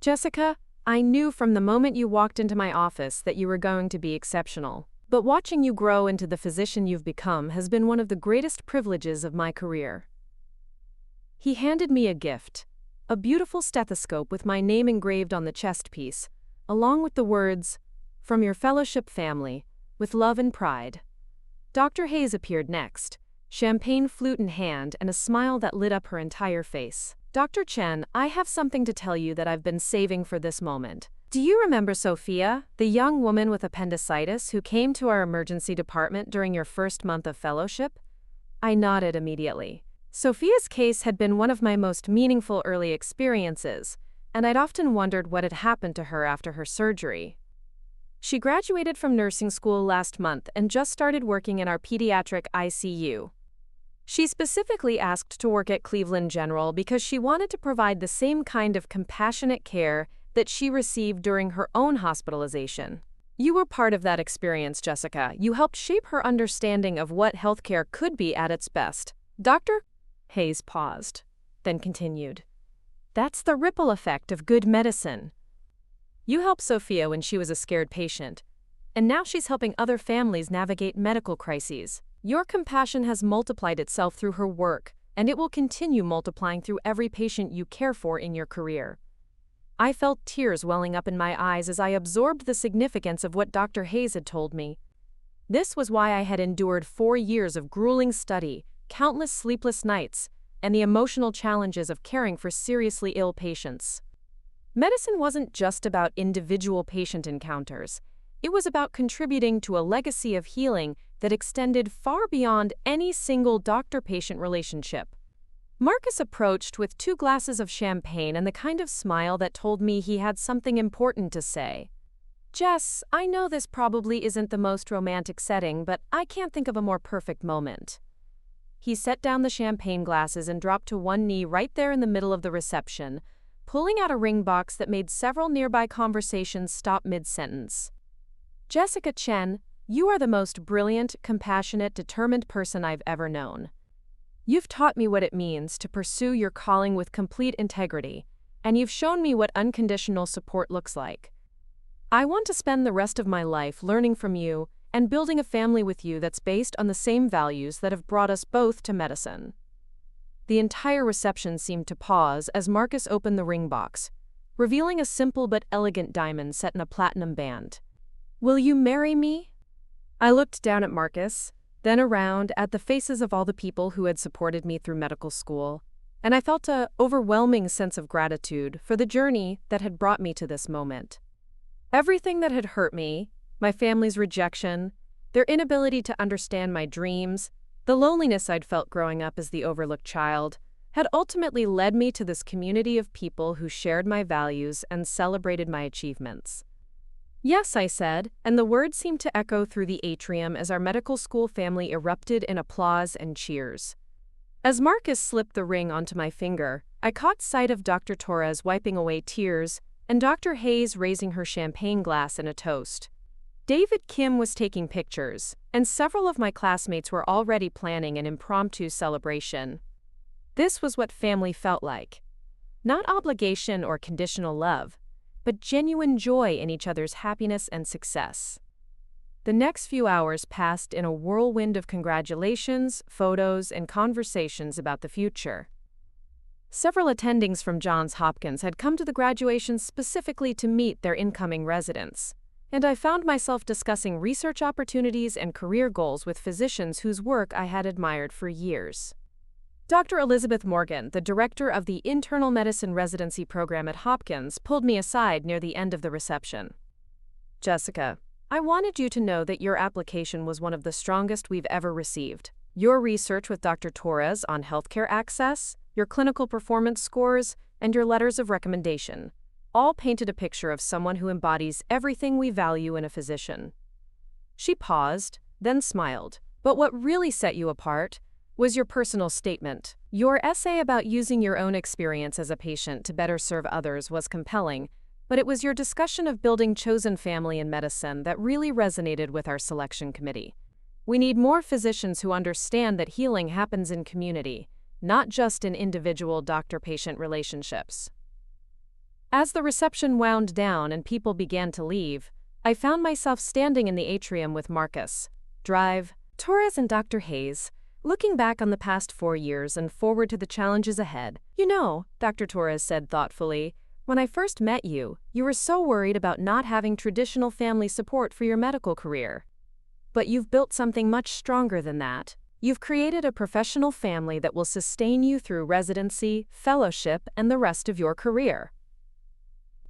"Jessica, I knew from the moment you walked into my office that you were going to be exceptional. But watching you grow into the physician you've become has been one of the greatest privileges of my career." He handed me a gift, a beautiful stethoscope with my name engraved on the chest piece, along with the words, "From your fellowship family, with love and pride." Dr. Hayes appeared next, champagne flute in hand and a smile that lit up her entire face. "Dr. Chen, I have something to tell you that I've been saving for this moment. Do you remember Sophia, the young woman with appendicitis who came to our emergency department during your first month of fellowship?" I nodded immediately. Sophia's case had been one of my most meaningful early experiences, and I'd often wondered what had happened to her after her surgery. She graduated from nursing school last month and just started working in our pediatric ICU. She specifically asked to work at Cleveland General because she wanted to provide the same kind of compassionate care that she received during her own hospitalization. You were part of that experience, Jessica. You helped shape her understanding of what healthcare could be at its best. Dr. Hayes paused, then continued. "That's the ripple effect of good medicine. You helped Sophia when she was a scared patient, and now she's helping other families navigate medical crises. Your compassion has multiplied itself through her work, and it will continue multiplying through every patient you care for in your career." I felt tears welling up in my eyes as I absorbed the significance of what Dr. Hayes had told me. This was why I had endured 4 years of grueling study, countless sleepless nights, and the emotional challenges of caring for seriously ill patients. Medicine wasn't just about individual patient encounters. It was about contributing to a legacy of healing that extended far beyond any single doctor-patient relationship. Marcus approached with 2 glasses of champagne and the kind of smile that told me he had something important to say. "Jess, I know this probably isn't the most romantic setting, but I can't think of a more perfect moment." He set down the champagne glasses and dropped to one knee right there in the middle of the reception, pulling out a ring box that made several nearby conversations stop mid-sentence. "Jessica Chen, you are the most brilliant, compassionate, determined person I've ever known. You've taught me what it means to pursue your calling with complete integrity, and you've shown me what unconditional support looks like. I want to spend the rest of my life learning from you and building a family with you that's based on the same values that have brought us both to medicine." The entire reception seemed to pause as Marcus opened the ring box, revealing a simple but elegant diamond set in a platinum band. "Will you marry me?" I looked down at Marcus, then around at the faces of all the people who had supported me through medical school, and I felt an overwhelming sense of gratitude for the journey that had brought me to this moment. Everything that had hurt me, my family's rejection, their inability to understand my dreams, the loneliness I'd felt growing up as the overlooked child, had ultimately led me to this community of people who shared my values and celebrated my achievements. Yes, I said, and the words seemed to echo through the atrium as our medical school family erupted in applause and cheers. As Marcus slipped the ring onto my finger, I caught sight of Dr. Torres wiping away tears and Dr. Hayes raising her champagne glass in a toast. David Kim was taking pictures, and several of my classmates were already planning an impromptu celebration. This was what family felt like. Not obligation or conditional love, but genuine joy in each other's happiness and success. The next few hours passed in a whirlwind of congratulations, photos, and conversations about the future. Several attendings from Johns Hopkins had come to the graduation specifically to meet their incoming residents, and I found myself discussing research opportunities and career goals with physicians whose work I had admired for years. Dr. Elizabeth Morgan, the director of the Internal Medicine Residency Program at Hopkins, pulled me aside near the end of the reception. "Jessica, I wanted you to know that your application was one of the strongest we've ever received. Your research with Dr. Torres on healthcare access, your clinical performance scores, and your letters of recommendation all painted a picture of someone who embodies everything we value in a physician." She paused, then smiled. "But what really set you apart was your personal statement. Your essay about using your own experience as a patient to better serve others was compelling, but it was your discussion of building chosen family in medicine that really resonated with our selection committee. We need more physicians who understand that healing happens in community, not just in individual doctor-patient relationships." As the reception wound down and people began to leave, I found myself standing in the atrium with Marcus, Drive, Torres, and Dr. Hayes, looking back on the past 4 years and forward to the challenges ahead. "You know," Dr. Torres said thoughtfully, "when I first met you, you were so worried about not having traditional family support for your medical career. But you've built something much stronger than that. You've created a professional family that will sustain you through residency, fellowship, and the rest of your career."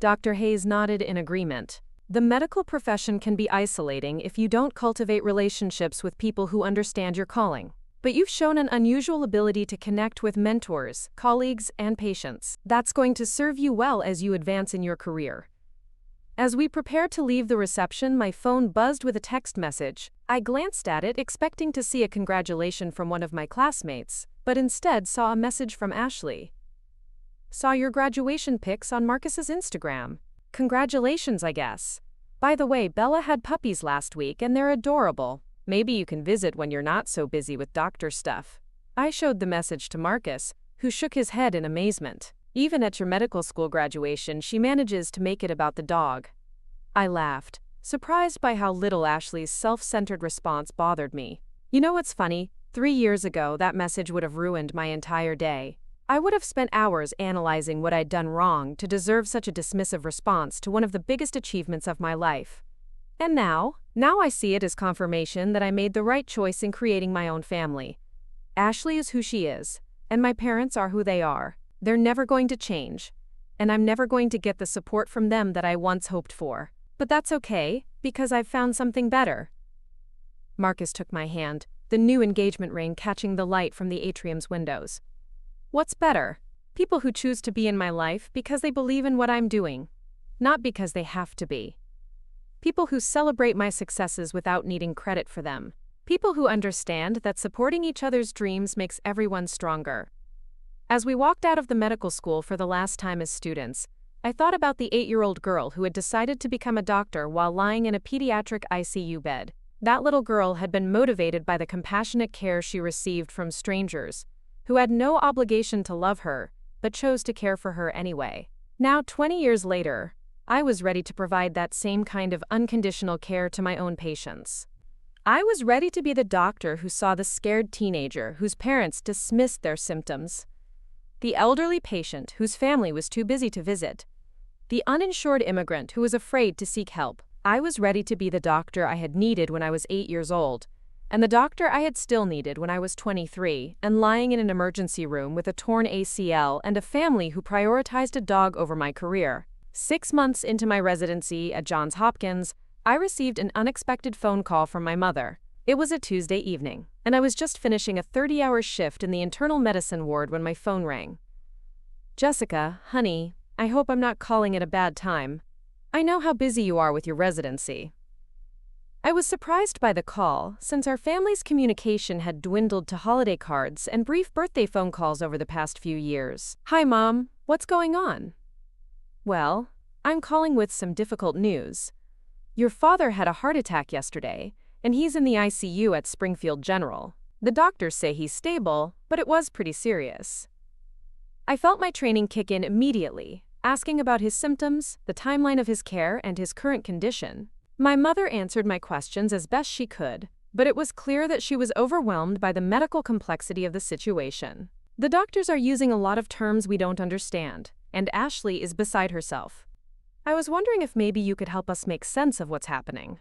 Dr. Hayes nodded in agreement. "The medical profession can be isolating if you don't cultivate relationships with people who understand your calling. But you've shown an unusual ability to connect with mentors, colleagues, and patients. That's going to serve you well as you advance in your career." As we prepared to leave the reception, my phone buzzed with a text message. I glanced at it, expecting to see a congratulation from one of my classmates, but instead saw a message from Ashley. "Saw your graduation pics on Marcus's Instagram. Congratulations, I guess. By the way, Bella had puppies last week and they're adorable. Maybe you can visit when you're not so busy with doctor stuff." I showed the message to Marcus, who shook his head in amazement. "Even at your medical school graduation, she manages to make it about the dog." I laughed, surprised by how little Ashley's self-centered response bothered me. You know what's funny? 3 years ago, that message would have ruined my entire day. I would have spent hours analyzing what I'd done wrong to deserve such a dismissive response to one of the biggest achievements of my life. And now I see it as confirmation that I made the right choice in creating my own family. Ashley is who she is, and my parents are who they are. They're never going to change, and I'm never going to get the support from them that I once hoped for. But that's okay, because I've found something better. Marcus took my hand, the new engagement ring catching the light from the atrium's windows. "What's better? People who choose to be in my life because they believe in what I'm doing, not because they have to be. People who celebrate my successes without needing credit for them. People who understand that supporting each other's dreams makes everyone stronger." As we walked out of the medical school for the last time as students, I thought about the 8-year-old girl who had decided to become a doctor while lying in a pediatric ICU bed. That little girl had been motivated by the compassionate care she received from strangers, who had no obligation to love her, but chose to care for her anyway. Now, 20 years later, I was ready to provide that same kind of unconditional care to my own patients. I was ready to be the doctor who saw the scared teenager whose parents dismissed their symptoms, the elderly patient whose family was too busy to visit, the uninsured immigrant who was afraid to seek help. I was ready to be the doctor I had needed when I was 8 years old, and the doctor I had still needed when I was 23 and lying in an emergency room with a torn ACL and a family who prioritized a dog over my career. 6 months into my residency at Johns Hopkins, I received an unexpected phone call from my mother. It was a Tuesday evening, and I was just finishing a 30-hour shift in the internal medicine ward when my phone rang. "Jessica, honey, I hope I'm not calling it a bad time. I know how busy you are with your residency." I was surprised by the call, since our family's communication had dwindled to holiday cards and brief birthday phone calls over the past few years. "Hi, Mom. What's going on?" "Well, I'm calling with some difficult news. Your father had a heart attack yesterday, and he's in the ICU at Springfield General. The doctors say he's stable, but it was pretty serious." I felt my training kick in immediately, asking about his symptoms, the timeline of his care, and his current condition. My mother answered my questions as best she could, but it was clear that she was overwhelmed by the medical complexity of the situation. "The doctors are using a lot of terms we don't understand, and Ashley is beside herself. I was wondering if maybe you could help us make sense of what's happening."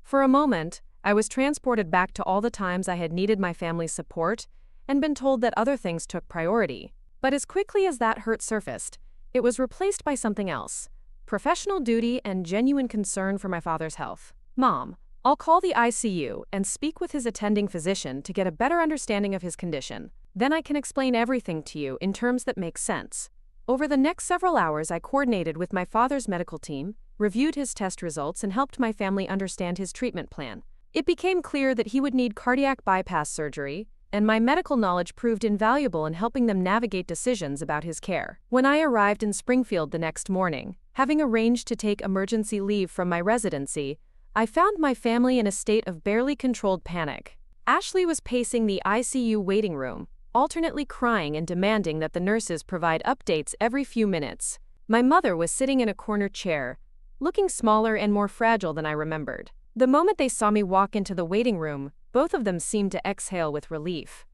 For a moment, I was transported back to all the times I had needed my family's support and been told that other things took priority. But as quickly as that hurt surfaced, it was replaced by something else: professional duty and genuine concern for my father's health. "Mom, I'll call the ICU and speak with his attending physician to get a better understanding of his condition. Then I can explain everything to you in terms that make sense." Over the next several hours, I coordinated with my father's medical team, reviewed his test results, and helped my family understand his treatment plan. It became clear that he would need cardiac bypass surgery, and my medical knowledge proved invaluable in helping them navigate decisions about his care. When I arrived in Springfield the next morning, having arranged to take emergency leave from my residency, I found my family in a state of barely controlled panic. Ashley was pacing the ICU waiting room, alternately crying and demanding that the nurses provide updates every few minutes. My mother was sitting in a corner chair, looking smaller and more fragile than I remembered. The moment they saw me walk into the waiting room, both of them seemed to exhale with relief.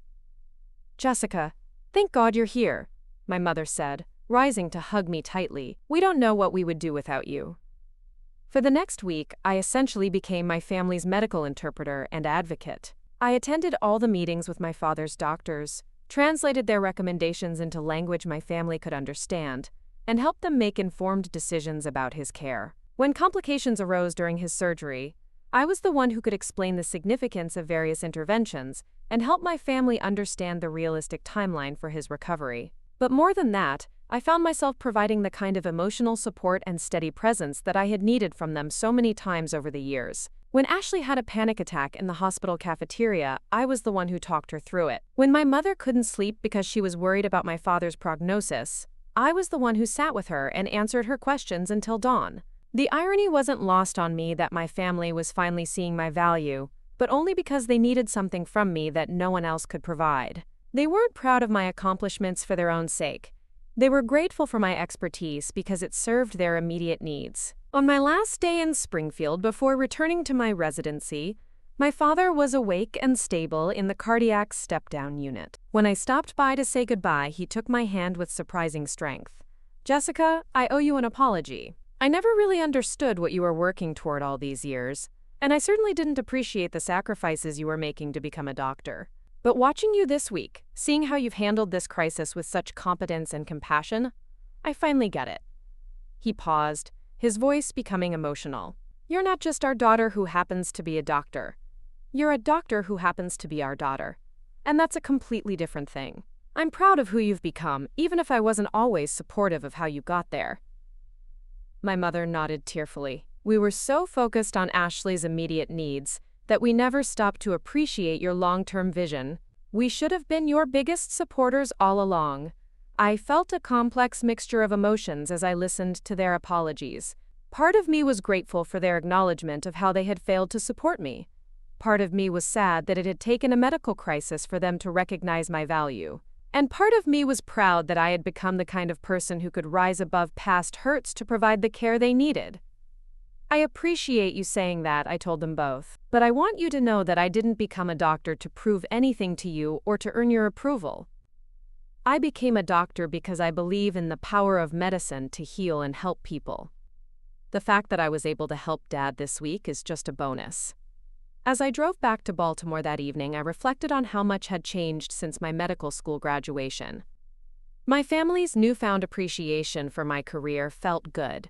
"Jessica, thank God you're here," my mother said, rising to hug me tightly. "We don't know what we would do without you." For the next week, I essentially became my family's medical interpreter and advocate. I attended all the meetings with my father's doctors, translated their recommendations into language my family could understand, and helped them make informed decisions about his care. When complications arose during his surgery, I was the one who could explain the significance of various interventions and help my family understand the realistic timeline for his recovery. But more than that, I found myself providing the kind of emotional support and steady presence that I had needed from them so many times over the years. When Ashley had a panic attack in the hospital cafeteria, I was the one who talked her through it. When my mother couldn't sleep because she was worried about my father's prognosis, I was the one who sat with her and answered her questions until dawn. The irony wasn't lost on me that my family was finally seeing my value, but only because they needed something from me that no one else could provide. They weren't proud of my accomplishments for their own sake. They were grateful for my expertise because it served their immediate needs. On my last day in Springfield before returning to my residency, my father was awake and stable in the cardiac step-down unit. When I stopped by to say goodbye, he took my hand with surprising strength. "Jessica, I owe you an apology. I never really understood what you were working toward all these years, and I certainly didn't appreciate the sacrifices you were making to become a doctor. But watching you this week, seeing how you've handled this crisis with such competence and compassion, I finally get it." He paused, his voice becoming emotional. "You're not just our daughter who happens to be a doctor. You're a doctor who happens to be our daughter. And that's a completely different thing. I'm proud of who you've become, even if I wasn't always supportive of how you got there." My mother nodded tearfully. "We were so focused on Ashley's immediate needs that we never stopped to appreciate your long-term vision. We should have been your biggest supporters all along." I felt a complex mixture of emotions as I listened to their apologies. Part of me was grateful for their acknowledgement of how they had failed to support me. Part of me was sad that it had taken a medical crisis for them to recognize my value. And part of me was proud that I had become the kind of person who could rise above past hurts to provide the care they needed. "I appreciate you saying that," I told them both. "But I want you to know that I didn't become a doctor to prove anything to you or to earn your approval. I became a doctor because I believe in the power of medicine to heal and help people." The fact that I was able to help Dad this week is just a bonus. As I drove back to Baltimore that evening, I reflected on how much had changed since my medical school graduation. My family's newfound appreciation for my career felt good,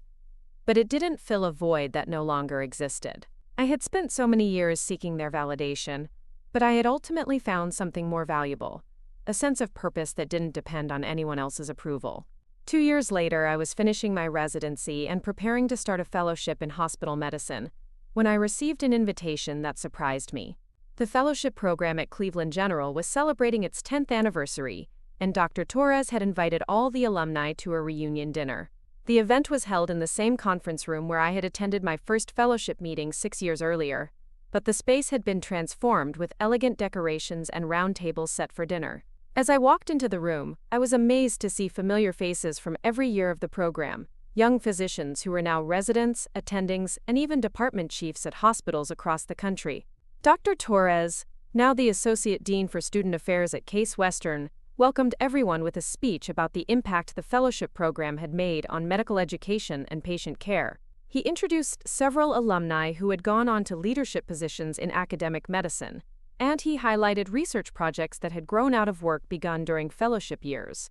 but it didn't fill a void that no longer existed. I had spent so many years seeking their validation, but I had ultimately found something more valuable, a sense of purpose that didn't depend on anyone else's approval. 2 years later, I was finishing my residency and preparing to start a fellowship in hospital medicine when I received an invitation that surprised me. The fellowship program at Cleveland General was celebrating its 10th anniversary, and Dr. Torres had invited all the alumni to a reunion dinner. The event was held in the same conference room where I had attended my first fellowship meeting 6 years earlier, but the space had been transformed with elegant decorations and round tables set for dinner. As I walked into the room, I was amazed to see familiar faces from every year of the program, young physicians who were now residents, attendings, and even department chiefs at hospitals across the country. Dr. Torres, now the Associate Dean for Student Affairs at Case Western, welcomed everyone with a speech about the impact the fellowship program had made on medical education and patient care. He introduced several alumni who had gone on to leadership positions in academic medicine, and he highlighted research projects that had grown out of work begun during fellowship years.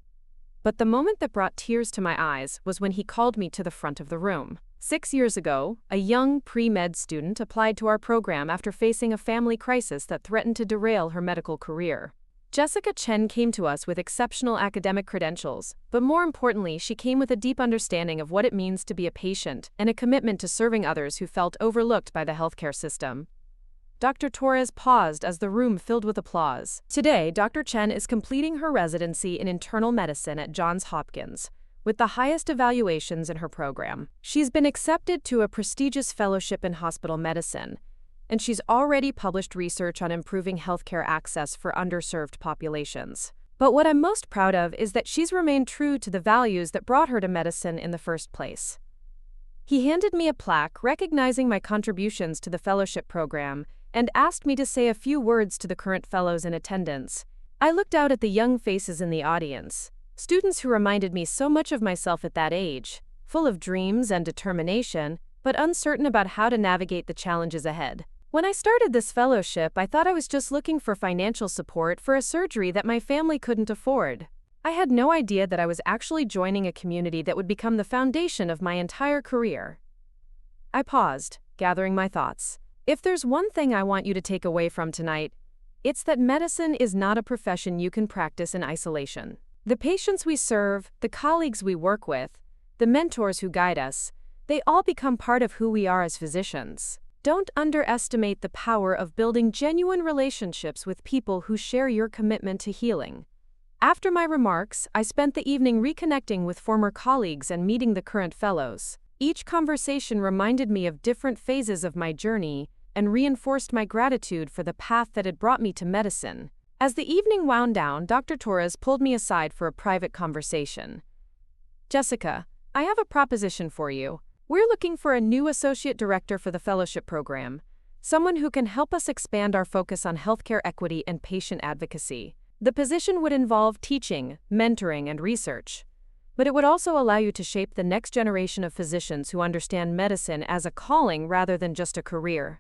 But the moment that brought tears to my eyes was when he called me to the front of the room. 6 years ago, a young pre-med student applied to our program after facing a family crisis that threatened to derail her medical career. Jessica Chen came to us with exceptional academic credentials, but more importantly, she came with a deep understanding of what it means to be a patient and a commitment to serving others who felt overlooked by the healthcare system. Dr. Torres paused as the room filled with applause. Today, Dr. Chen is completing her residency in internal medicine at Johns Hopkins, with the highest evaluations in her program. She's been accepted to a prestigious fellowship in hospital medicine, and she's already published research on improving healthcare access for underserved populations. But what I'm most proud of is that she's remained true to the values that brought her to medicine in the first place. He handed me a plaque recognizing my contributions to the fellowship program and asked me to say a few words to the current fellows in attendance. I looked out at the young faces in the audience, students who reminded me so much of myself at that age, full of dreams and determination, but uncertain about how to navigate the challenges ahead. When I started this fellowship, I thought I was just looking for financial support for a surgery that my family couldn't afford. I had no idea that I was actually joining a community that would become the foundation of my entire career. I paused, gathering my thoughts. If there's one thing I want you to take away from tonight, it's that medicine is not a profession you can practice in isolation. The patients we serve, the colleagues we work with, the mentors who guide us, they all become part of who we are as physicians. Don't underestimate the power of building genuine relationships with people who share your commitment to healing. After my remarks, I spent the evening reconnecting with former colleagues and meeting the current fellows. Each conversation reminded me of different phases of my journey and reinforced my gratitude for the path that had brought me to medicine. As the evening wound down, Dr. Torres pulled me aside for a private conversation. Jessica, I have a proposition for you. We're looking for a new associate director for the fellowship program, someone who can help us expand our focus on healthcare equity and patient advocacy. The position would involve teaching, mentoring, and research, but it would also allow you to shape the next generation of physicians who understand medicine as a calling rather than just a career.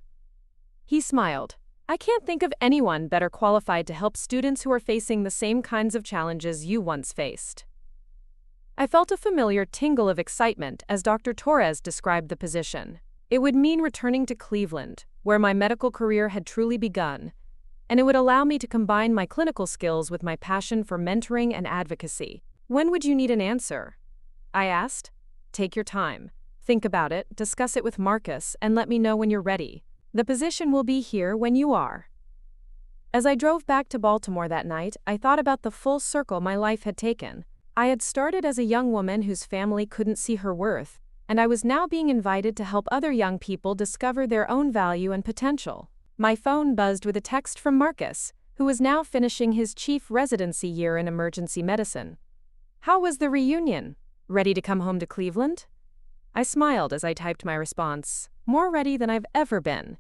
He smiled. I can't think of anyone better qualified to help students who are facing the same kinds of challenges you once faced. I felt a familiar tingle of excitement as Dr. Torres described the position. It would mean returning to Cleveland, where my medical career had truly begun, and it would allow me to combine my clinical skills with my passion for mentoring and advocacy. When would you need an answer? I asked. Take your time. Think about it, discuss it with Marcus, and let me know when you're ready. The position will be here when you are. As I drove back to Baltimore that night, I thought about the full circle my life had taken. I had started as a young woman whose family couldn't see her worth, and I was now being invited to help other young people discover their own value and potential. My phone buzzed with a text from Marcus, who was now finishing his chief residency year in emergency medicine. How was the reunion? Ready to come home to Cleveland? I smiled as I typed my response, more ready than I've ever been.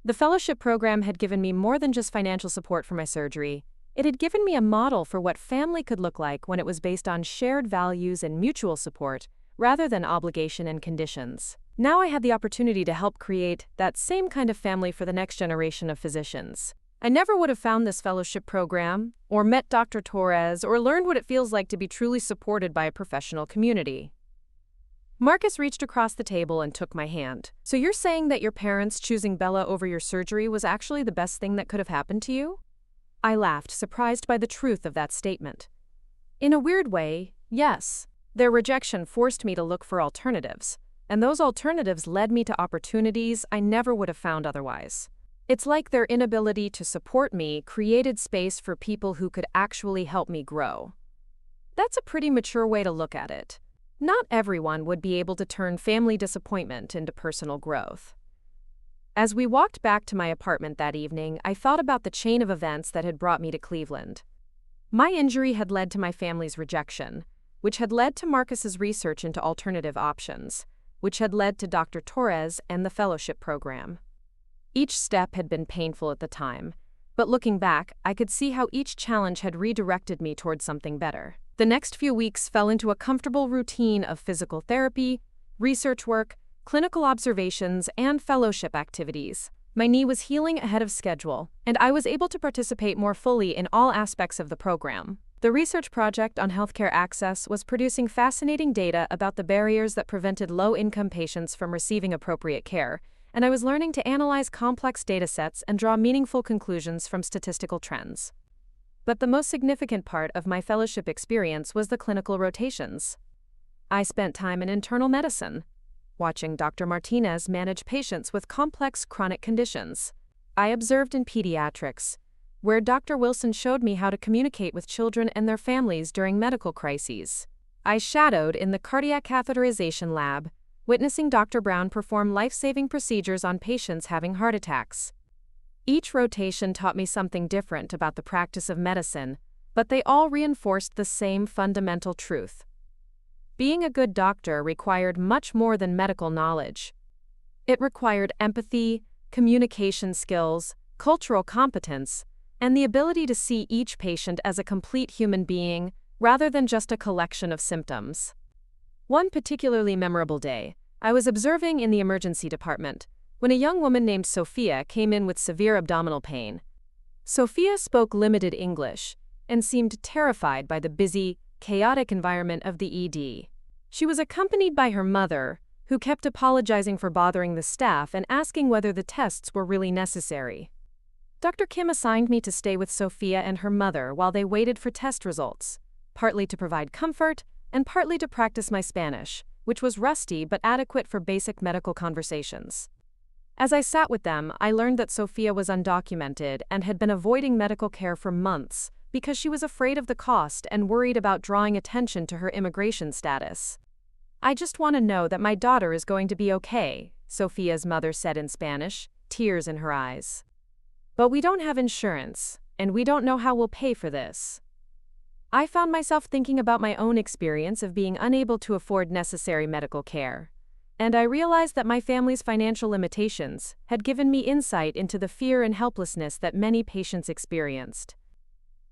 The fellowship program had given me more than just financial support for my surgery. It had given me a model for what family could look like when it was based on shared values and mutual support, rather than obligation and conditions. Now I had the opportunity to help create that same kind of family for the next generation of physicians. I never would have found this fellowship program, or met Dr. Torres, or learned what it feels like to be truly supported by a professional community. Marcus reached across the table and took my hand. So you're saying that your parents choosing Bella over your surgery was actually the best thing that could have happened to you? I laughed, surprised by the truth of that statement. In a weird way, yes. Their rejection forced me to look for alternatives, and those alternatives led me to opportunities I never would have found otherwise. It's like their inability to support me created space for people who could actually help me grow. That's a pretty mature way to look at it. Not everyone would be able to turn family disappointment into personal growth. As we walked back to my apartment that evening, I thought about the chain of events that had brought me to Cleveland. My injury had led to my family's rejection, which had led to Marcus's research into alternative options, which had led to Dr. Torres and the fellowship program. Each step had been painful at the time, but looking back, I could see how each challenge had redirected me toward something better. The next few weeks fell into a comfortable routine of physical therapy, research work, clinical observations, and fellowship activities. My knee was healing ahead of schedule, and I was able to participate more fully in all aspects of the program. The research project on healthcare access was producing fascinating data about the barriers that prevented low-income patients from receiving appropriate care, and I was learning to analyze complex datasets and draw meaningful conclusions from statistical trends. But the most significant part of my fellowship experience was the clinical rotations. I spent time in internal medicine, watching Dr. Martinez manage patients with complex chronic conditions. I observed in pediatrics, where Dr. Wilson showed me how to communicate with children and their families during medical crises. I shadowed in the cardiac catheterization lab, witnessing Dr. Brown perform life-saving procedures on patients having heart attacks. Each rotation taught me something different about the practice of medicine, but they all reinforced the same fundamental truth. Being a good doctor required much more than medical knowledge. It required empathy, communication skills, cultural competence, and the ability to see each patient as a complete human being rather than just a collection of symptoms. One particularly memorable day, I was observing in the emergency department when a young woman named Sophia came in with severe abdominal pain. Sophia spoke limited English and seemed terrified by the busy, chaotic environment of the ED. She was accompanied by her mother, who kept apologizing for bothering the staff and asking whether the tests were really necessary. Dr. Kim assigned me to stay with Sophia and her mother while they waited for test results, partly to provide comfort and partly to practice my Spanish, which was rusty but adequate for basic medical conversations. As I sat with them, I learned that Sophia was undocumented and had been avoiding medical care for months because she was afraid of the cost and worried about drawing attention to her immigration status. "I just want to know that my daughter is going to be okay," Sophia's mother said in Spanish, tears in her eyes. "But we don't have insurance, and we don't know how we'll pay for this." I found myself thinking about my own experience of being unable to afford necessary medical care, and I realized that my family's financial limitations had given me insight into the fear and helplessness that many patients experienced.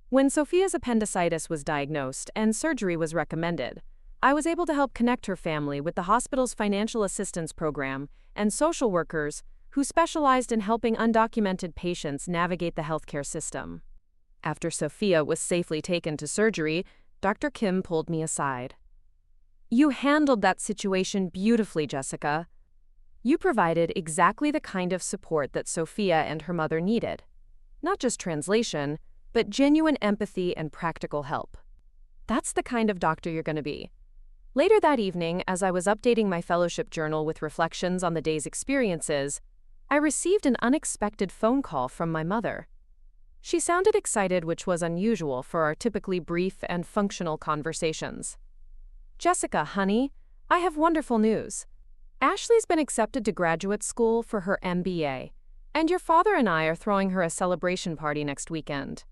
When Sophia's appendicitis was diagnosed and surgery was recommended, I was able to help connect her family with the hospital's financial assistance program and social workers who specialized in helping undocumented patients navigate the healthcare system. After Sophia was safely taken to surgery, Dr. Kim pulled me aside. "You handled that situation beautifully, Jessica. You provided exactly the kind of support that Sophia and her mother needed. Not just translation, but genuine empathy and practical help. That's the kind of doctor you're going to be." Later that evening, as I was updating my fellowship journal with reflections on the day's experiences, I received an unexpected phone call from my mother. She sounded excited, which was unusual for our typically brief and functional conversations. "Jessica, honey, I have wonderful news. Ashley's been accepted to graduate school for her MBA, and your father and I are throwing her a celebration party next weekend.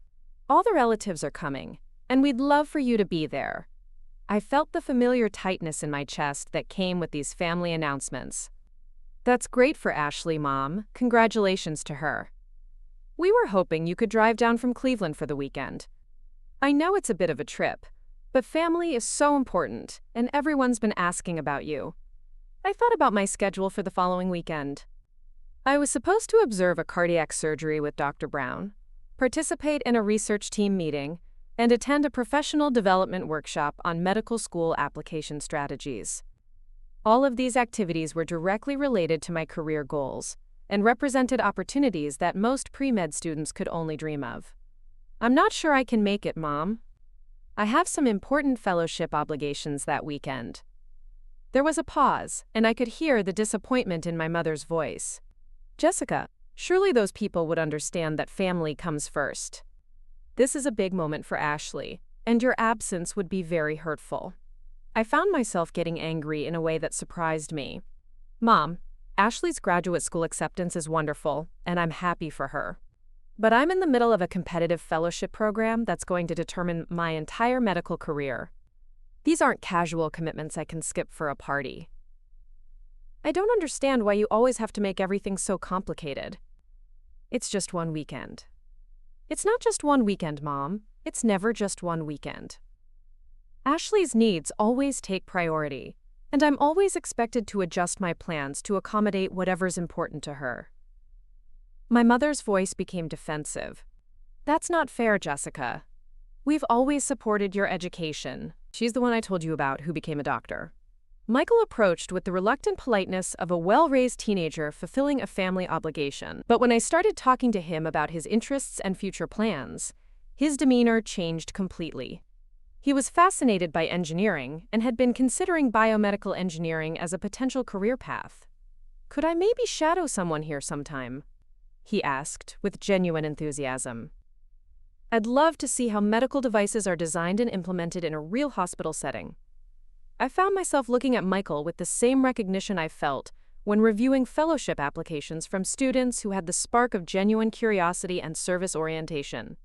All the relatives are coming, and we'd love for you to be there." I felt the familiar tightness in my chest that came with these family announcements. "That's great for Ashley, Mom. Congratulations to her. We were hoping you could drive down from Cleveland for the weekend. I know it's a bit of a trip, but family is so important, and everyone's been asking about you." I thought about my schedule for the following weekend. I was supposed to observe a cardiac surgery with Dr. Brown, participate in a research team meeting, and attend a professional development workshop on medical school application strategies. All of these activities were directly related to my career goals and represented opportunities that most pre-med students could only dream of. I'm not sure I can make it, Mom. I have some important fellowship obligations that weekend. There was a pause, and I could hear the disappointment in my mother's voice. Jessica, surely those people would understand that family comes first. This is a big moment for Ashley, and your absence would be very hurtful. I found myself getting angry in a way that surprised me. Mom, Ashley's graduate school acceptance is wonderful, and I'm happy for her. But I'm in the middle of a competitive fellowship program that's going to determine my entire medical career. These aren't casual commitments I can skip for a party. I don't understand why you always have to make everything so complicated. It's just one weekend. It's not just one weekend, Mom. It's never just one weekend. Ashley's needs always take priority, and I'm always expected to adjust my plans to accommodate whatever's important to her. My mother's voice became defensive. That's not fair, Jessica. We've always supported your education. She's the one I told you about who became a doctor. Michael approached with the reluctant politeness of a well-raised teenager fulfilling a family obligation. But when I started talking to him about his interests and future plans, his demeanor changed completely. He was fascinated by engineering and had been considering biomedical engineering as a potential career path. Could I maybe shadow someone here sometime? He asked with genuine enthusiasm. I'd love to see how medical devices are designed and implemented in a real hospital setting. I found myself looking at Michael with the same recognition I felt when reviewing fellowship applications from students who had the spark of genuine curiosity and service orientation.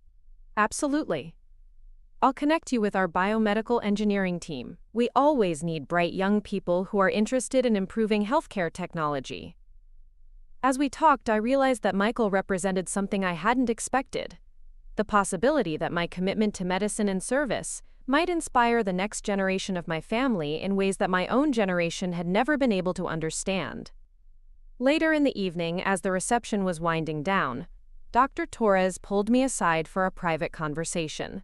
Absolutely. I'll connect you with our biomedical engineering team. We always need bright young people who are interested in improving healthcare technology. As we talked, I realized that Michael represented something I hadn't expected. The possibility that my commitment to medicine and service might inspire the next generation of my family in ways that my own generation had never been able to understand. Later in the evening, as the reception was winding down, Dr. Torres pulled me aside for a private conversation.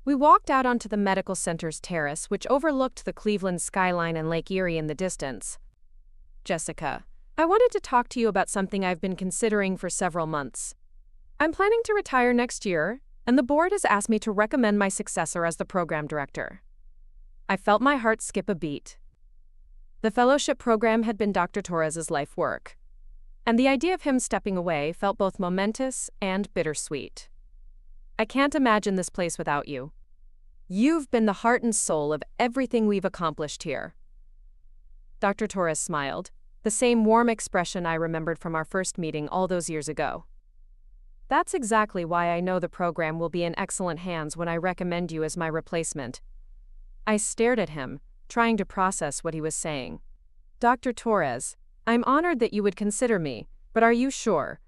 We walked out onto the medical center's terrace, which overlooked the Cleveland skyline and Lake Erie in the distance. Jessica, I wanted to talk to you about something I've been considering for several months. I'm planning to retire next year, and the board has asked me to recommend my successor as the program director. I felt my heart skip a beat. The fellowship program had been Dr. Torres's life work, and the idea of him stepping away felt both momentous and bittersweet. I can't imagine this place without you. You've been the heart and soul of everything we've accomplished here. Dr. Torres smiled, the same warm expression I remembered from our first meeting all those years ago. That's exactly why I know the program will be in excellent hands when I recommend you as my replacement. I stared at him, trying to process what he was saying. Dr. Torres, I'm honored that you would consider me, but are you sure?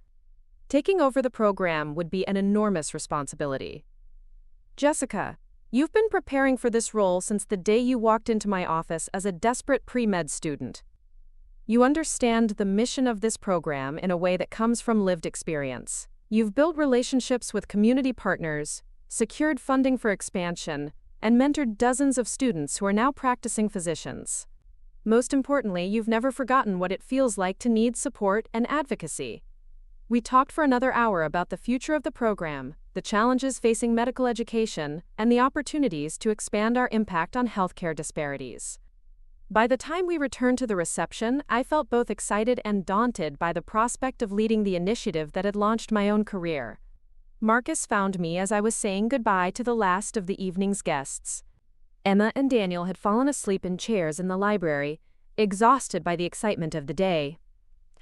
Taking over the program would be an enormous responsibility. Jessica, you've been preparing for this role since the day you walked into my office as a desperate pre-med student. You understand the mission of this program in a way that comes from lived experience. You've built relationships with community partners, secured funding for expansion, and mentored dozens of students who are now practicing physicians. Most importantly, you've never forgotten what it feels like to need support and advocacy. We talked for another hour about the future of the program, the challenges facing medical education, and the opportunities to expand our impact on healthcare disparities. By the time we returned to the reception, I felt both excited and daunted by the prospect of leading the initiative that had launched my own career. Marcus found me as I was saying goodbye to the last of the evening's guests. Emma and Daniel had fallen asleep in chairs in the library, exhausted by the excitement of the day.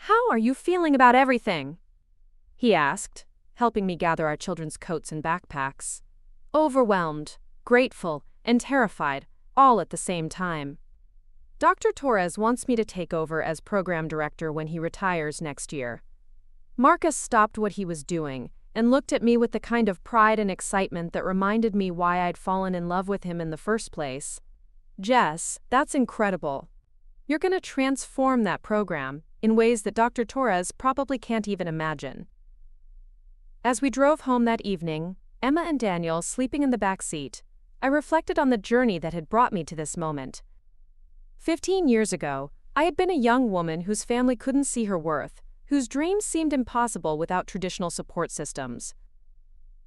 "How are you feeling about everything?" he asked, helping me gather our children's coats and backpacks. Overwhelmed, grateful, and terrified, all at the same time. Dr. Torres wants me to take over as program director when he retires next year. Marcus stopped what he was doing and looked at me with the kind of pride and excitement that reminded me why I'd fallen in love with him in the first place. Jess, that's incredible. You're going to transform that program in ways that Dr. Torres probably can't even imagine. As we drove home that evening, Emma and Daniel sleeping in the back seat, I reflected on the journey that had brought me to this moment. 15 years ago, I had been a young woman whose family couldn't see her worth, whose dreams seemed impossible without traditional support systems.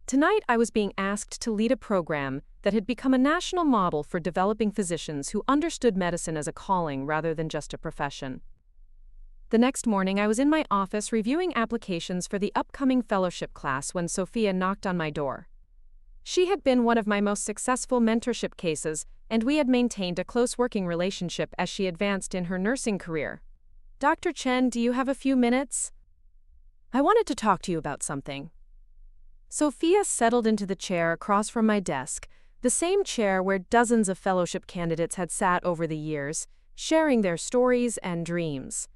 Tonight, I was being asked to lead a program that had become a national model for developing physicians who understood medicine as a calling rather than just a profession. The next morning, I was in my office reviewing applications for the upcoming fellowship class when Sophia knocked on my door. She had been one of my most successful mentorship cases, and we had maintained a close working relationship as she advanced in her nursing career. "Dr. Chen, do you have a few minutes? I wanted to talk to you about something." Sophia settled into the chair across from my desk, the same chair where dozens of fellowship candidates had sat over the years, sharing their stories and dreams.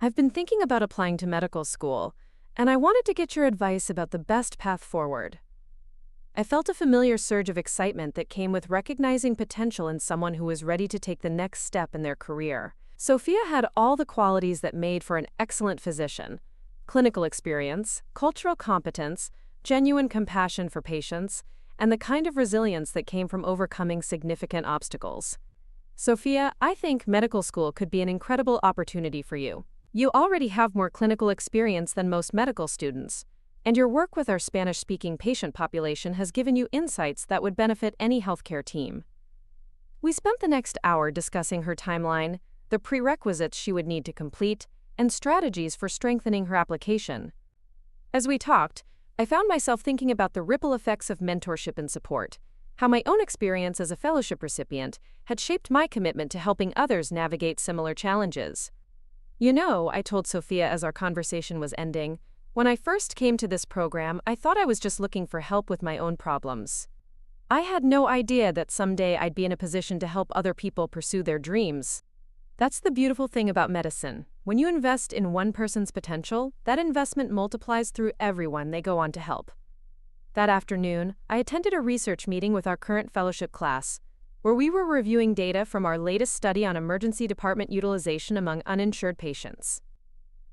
"I've been thinking about applying to medical school, and I wanted to get your advice about the best path forward." I felt a familiar surge of excitement that came with recognizing potential in someone who was ready to take the next step in their career. Sophia had all the qualities that made for an excellent physician: clinical experience, cultural competence, genuine compassion for patients, and the kind of resilience that came from overcoming significant obstacles. "Sophia, I think medical school could be an incredible opportunity for you. You already have more clinical experience than most medical students, and your work with our Spanish-speaking patient population has given you insights that would benefit any healthcare team." We spent the next hour discussing her timeline, the prerequisites she would need to complete, and strategies for strengthening her application. As we talked, I found myself thinking about the ripple effects of mentorship and support, how my own experience as a fellowship recipient had shaped my commitment to helping others navigate similar challenges. "You know," I told Sophia as our conversation was ending, "when I first came to this program, I thought I was just looking for help with my own problems. I had no idea that someday I'd be in a position to help other people pursue their dreams." That's the beautiful thing about medicine. When you invest in one person's potential, that investment multiplies through everyone they go on to help. That afternoon, I attended a research meeting with our current fellowship class, where we were reviewing data from our latest study on emergency department utilization among uninsured patients.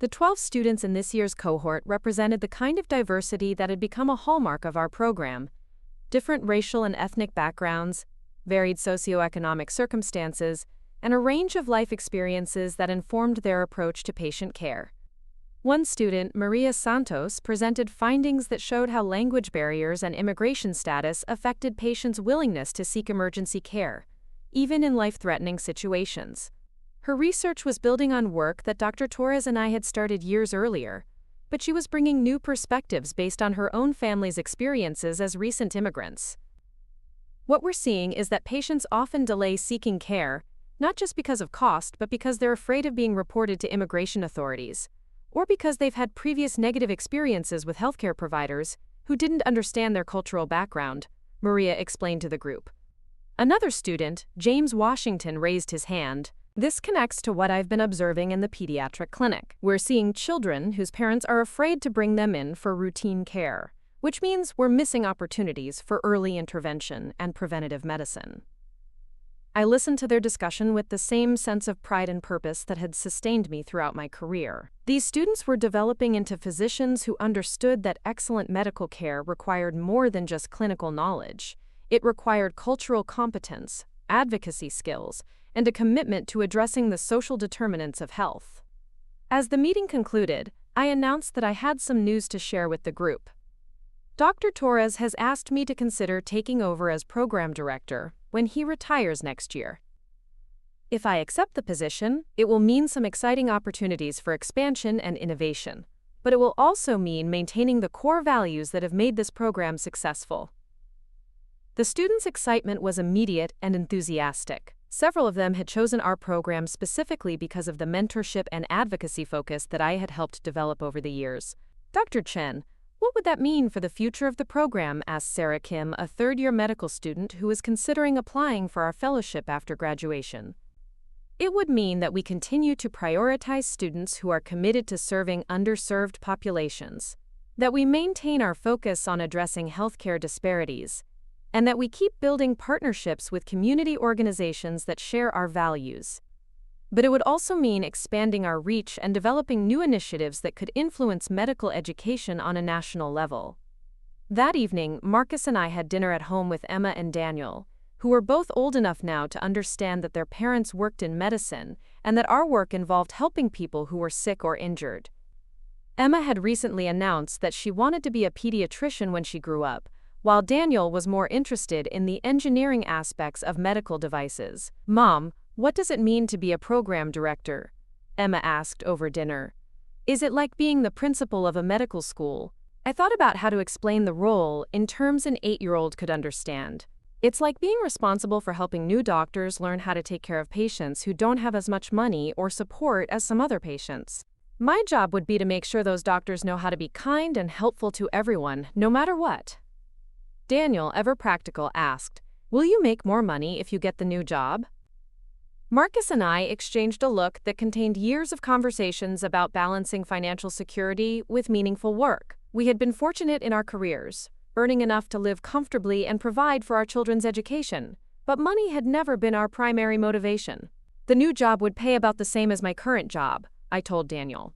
The 12 students in this year's cohort represented the kind of diversity that had become a hallmark of our program: different racial and ethnic backgrounds, varied socioeconomic circumstances, and a range of life experiences that informed their approach to patient care. One student, Maria Santos, presented findings that showed how language barriers and immigration status affected patients' willingness to seek emergency care, even in life-threatening situations. Her research was building on work that Dr. Torres and I had started years earlier, but she was bringing new perspectives based on her own family's experiences as recent immigrants. What we're seeing is that patients often delay seeking care, not just because of cost, but because they're afraid of being reported to immigration authorities, or because they've had previous negative experiences with healthcare providers who didn't understand their cultural background, Maria explained to the group. Another student, James Washington, raised his hand. "This connects to what I've been observing in the pediatric clinic. We're seeing children whose parents are afraid to bring them in for routine care, which means we're missing opportunities for early intervention and preventative medicine." I listened to their discussion with the same sense of pride and purpose that had sustained me throughout my career. These students were developing into physicians who understood that excellent medical care required more than just clinical knowledge. It required cultural competence, advocacy skills, and a commitment to addressing the social determinants of health. As the meeting concluded, I announced that I had some news to share with the group. Dr. Torres has asked me to consider taking over as program director when he retires next year. If I accept the position, it will mean some exciting opportunities for expansion and innovation, but it will also mean maintaining the core values that have made this program successful. The students' excitement was immediate and enthusiastic. Several of them had chosen our program specifically because of the mentorship and advocacy focus that I had helped develop over the years. "Dr. Chen, what would that mean for the future of the program?" asked Sarah Kim, a third-year medical student who was considering applying for our fellowship after graduation. "It would mean that we continue to prioritize students who are committed to serving underserved populations, that we maintain our focus on addressing healthcare disparities, and that we keep building partnerships with community organizations that share our values. But it would also mean expanding our reach and developing new initiatives that could influence medical education on a national level." That evening, Marcus and I had dinner at home with Emma and Daniel, who were both old enough now to understand that their parents worked in medicine and that our work involved helping people who were sick or injured. Emma had recently announced that she wanted to be a pediatrician when she grew up, while Daniel was more interested in the engineering aspects of medical devices. "Mom, what does it mean to be a program director?" Emma asked over dinner. "Is it like being the principal of a medical school?" I thought about how to explain the role in terms an 8-year-old could understand. It's like being responsible for helping new doctors learn how to take care of patients who don't have as much money or support as some other patients. My job would be to make sure those doctors know how to be kind and helpful to everyone, no matter what. Daniel, ever practical, asked, "Will you make more money if you get the new job?" Marcus and I exchanged a look that contained years of conversations about balancing financial security with meaningful work. We had been fortunate in our careers, earning enough to live comfortably and provide for our children's education, but money had never been our primary motivation. "The new job would pay about the same as my current job," I told Daniel.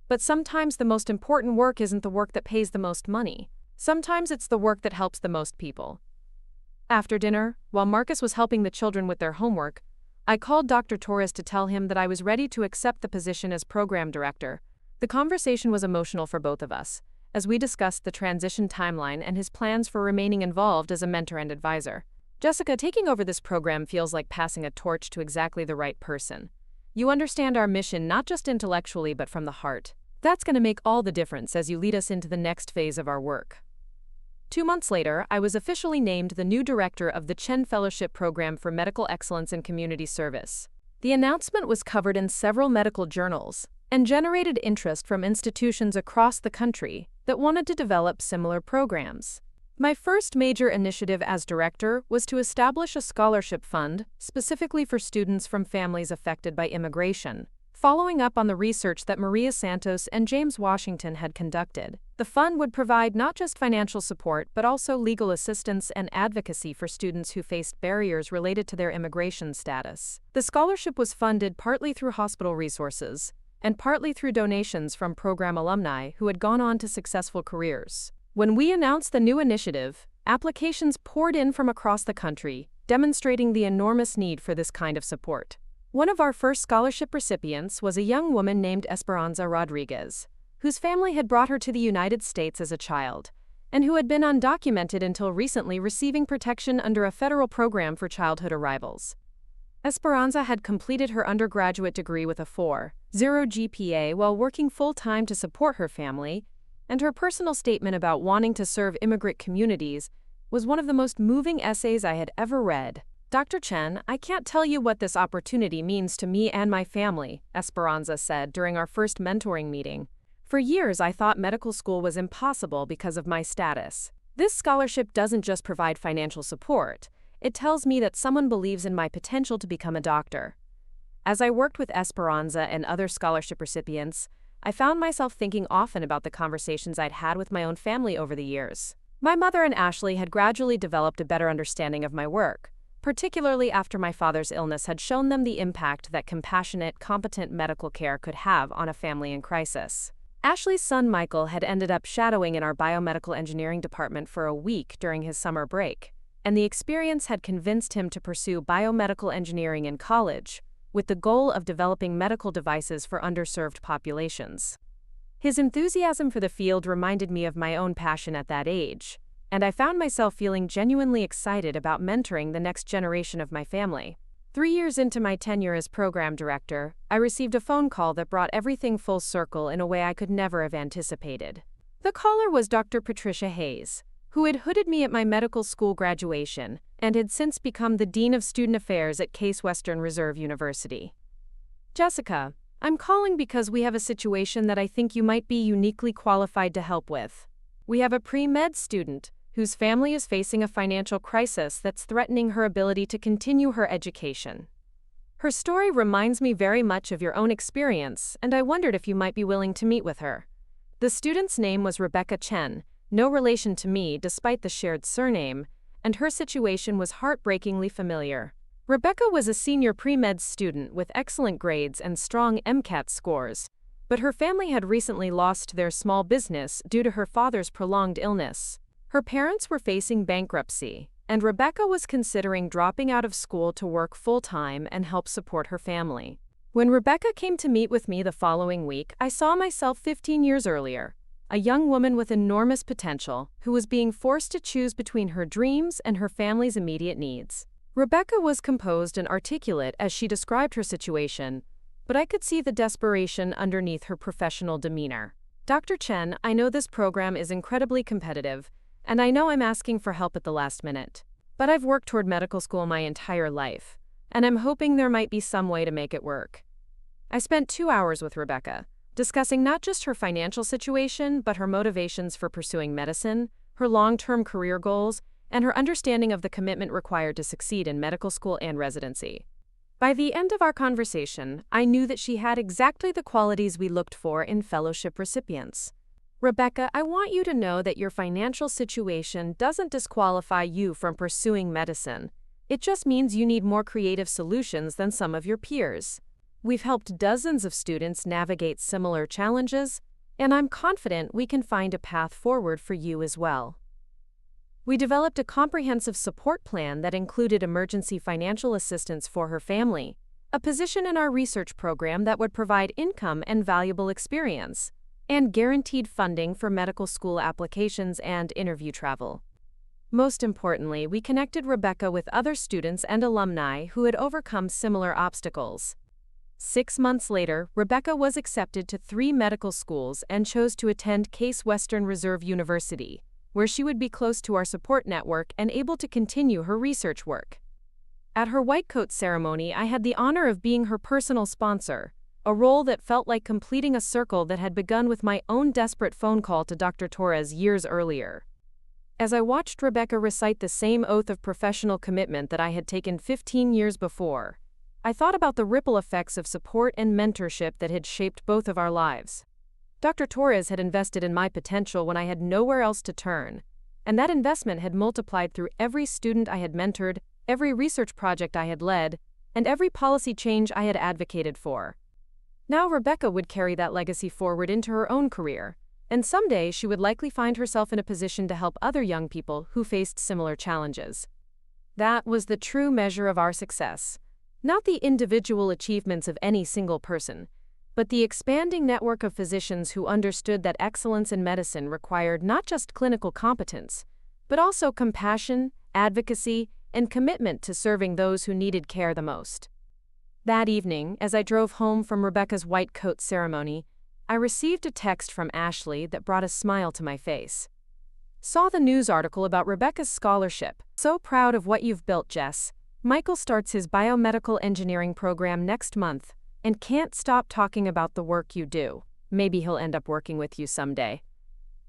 "But sometimes the most important work isn't the work that pays the most money. Sometimes it's the work that helps the most people." After dinner, while Marcus was helping the children with their homework, I called Dr. Torres to tell him that I was ready to accept the position as program director. The conversation was emotional for both of us, as we discussed the transition timeline and his plans for remaining involved as a mentor and advisor. "Jessica, taking over this program feels like passing a torch to exactly the right person. You understand our mission not just intellectually but from the heart. That's going to make all the difference as you lead us into the next phase of our work." 2 months later, I was officially named the new director of the Chen Fellowship Program for Medical Excellence in Community Service. The announcement was covered in several medical journals and generated interest from institutions across the country that wanted to develop similar programs. My first major initiative as director was to establish a scholarship fund specifically for students from families affected by immigration, following up on the research that Maria Santos and James Washington had conducted. The fund would provide not just financial support but also legal assistance and advocacy for students who faced barriers related to their immigration status. The scholarship was funded partly through hospital resources and partly through donations from program alumni who had gone on to successful careers. When we announced the new initiative, applications poured in from across the country, demonstrating the enormous need for this kind of support. One of our first scholarship recipients was a young woman named Esperanza Rodriguez, whose family had brought her to the United States as a child, and who had been undocumented until recently receiving protection under a federal program for childhood arrivals. Esperanza had completed her undergraduate degree with a 4.0 GPA while working full-time to support her family, and her personal statement about wanting to serve immigrant communities was one of the most moving essays I had ever read. "Dr. Chen, I can't tell you what this opportunity means to me and my family," Esperanza said during our first mentoring meeting. "For years I thought medical school was impossible because of my status. This scholarship doesn't just provide financial support, it tells me that someone believes in my potential to become a doctor." As I worked with Esperanza and other scholarship recipients, I found myself thinking often about the conversations I'd had with my own family over the years. My mother and Ashley had gradually developed a better understanding of my work, particularly after my father's illness had shown them the impact that compassionate, competent medical care could have on a family in crisis. Ashley's son Michael had ended up shadowing in our biomedical engineering department for a week during his summer break, and the experience had convinced him to pursue biomedical engineering in college, with the goal of developing medical devices for underserved populations. His enthusiasm for the field reminded me of my own passion at that age, and I found myself feeling genuinely excited about mentoring the next generation of my family. 3 years into my tenure as program director, I received a phone call that brought everything full circle in a way I could never have anticipated. The caller was Dr. Patricia Hayes, who had hooded me at my medical school graduation and had since become the Dean of Student Affairs at Case Western Reserve University. "Jessica, I'm calling because we have a situation that I think you might be uniquely qualified to help with. We have a pre-med student whose family is facing a financial crisis that's threatening her ability to continue her education. Her story reminds me very much of your own experience, and I wondered if you might be willing to meet with her." The student's name was Rebecca Chen, no relation to me despite the shared surname, and her situation was heartbreakingly familiar. Rebecca was a senior pre-med student with excellent grades and strong MCAT scores, but her family had recently lost their small business due to her father's prolonged illness. Her parents were facing bankruptcy, and Rebecca was considering dropping out of school to work full-time and help support her family. When Rebecca came to meet with me the following week, I saw myself 15 years earlier, a young woman with enormous potential who was being forced to choose between her dreams and her family's immediate needs. Rebecca was composed and articulate as she described her situation, but I could see the desperation underneath her professional demeanor. "Dr. Chen, I know this program is incredibly competitive, and I know I'm asking for help at the last minute. But I've worked toward medical school my entire life, and I'm hoping there might be some way to make it work." I spent 2 hours with Rebecca, discussing not just her financial situation, but her motivations for pursuing medicine, her long-term career goals, and her understanding of the commitment required to succeed in medical school and residency. By the end of our conversation, I knew that she had exactly the qualities we looked for in fellowship recipients. "Rebecca, I want you to know that your financial situation doesn't disqualify you from pursuing medicine. It just means you need more creative solutions than some of your peers. We've helped dozens of students navigate similar challenges, and I'm confident we can find a path forward for you as well." We developed a comprehensive support plan that included emergency financial assistance for her family, a position in our research program that would provide income and valuable experience, and guaranteed funding for medical school applications and interview travel. Most importantly, we connected Rebecca with other students and alumni who had overcome similar obstacles. 6 months later, Rebecca was accepted to 3 medical schools and chose to attend Case Western Reserve University, where she would be close to our support network and able to continue her research work. At her white coat ceremony, I had the honor of being her personal sponsor, a role that felt like completing a circle that had begun with my own desperate phone call to Dr. Torres years earlier. As I watched Rebecca recite the same oath of professional commitment that I had taken 15 years before, I thought about the ripple effects of support and mentorship that had shaped both of our lives. Dr. Torres had invested in my potential when I had nowhere else to turn, and that investment had multiplied through every student I had mentored, every research project I had led, and every policy change I had advocated for. Now Rebecca would carry that legacy forward into her own career, and someday she would likely find herself in a position to help other young people who faced similar challenges. That was the true measure of our success, not the individual achievements of any single person, but the expanding network of physicians who understood that excellence in medicine required not just clinical competence, but also compassion, advocacy, and commitment to serving those who needed care the most. That evening, as I drove home from Rebecca's white coat ceremony, I received a text from Ashley that brought a smile to my face. "Saw the news article about Rebecca's scholarship. So proud of what you've built, Jess. Michael starts his biomedical engineering program next month, and can't stop talking about the work you do. Maybe he'll end up working with you someday."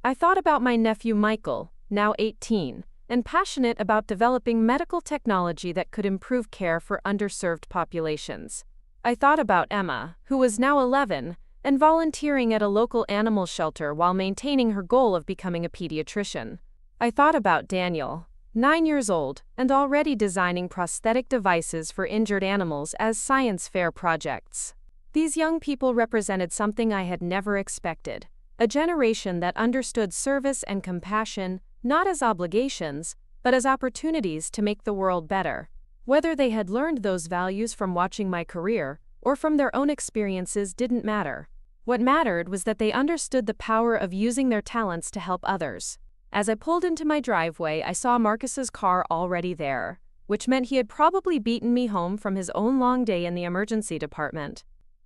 I thought about my nephew Michael, now 18, and passionate about developing medical technology that could improve care for underserved populations. I thought about Emma, who was now 11, and volunteering at a local animal shelter while maintaining her goal of becoming a pediatrician. I thought about Daniel, 9 years old, and already designing prosthetic devices for injured animals as science fair projects. These young people represented something I had never expected, a generation that understood service and compassion not as obligations, but as opportunities to make the world better. Whether they had learned those values from watching my career or from their own experiences didn't matter. What mattered was that they understood the power of using their talents to help others. As I pulled into my driveway, I saw Marcus's car already there, which meant he had probably beaten me home from his own long day in the emergency department.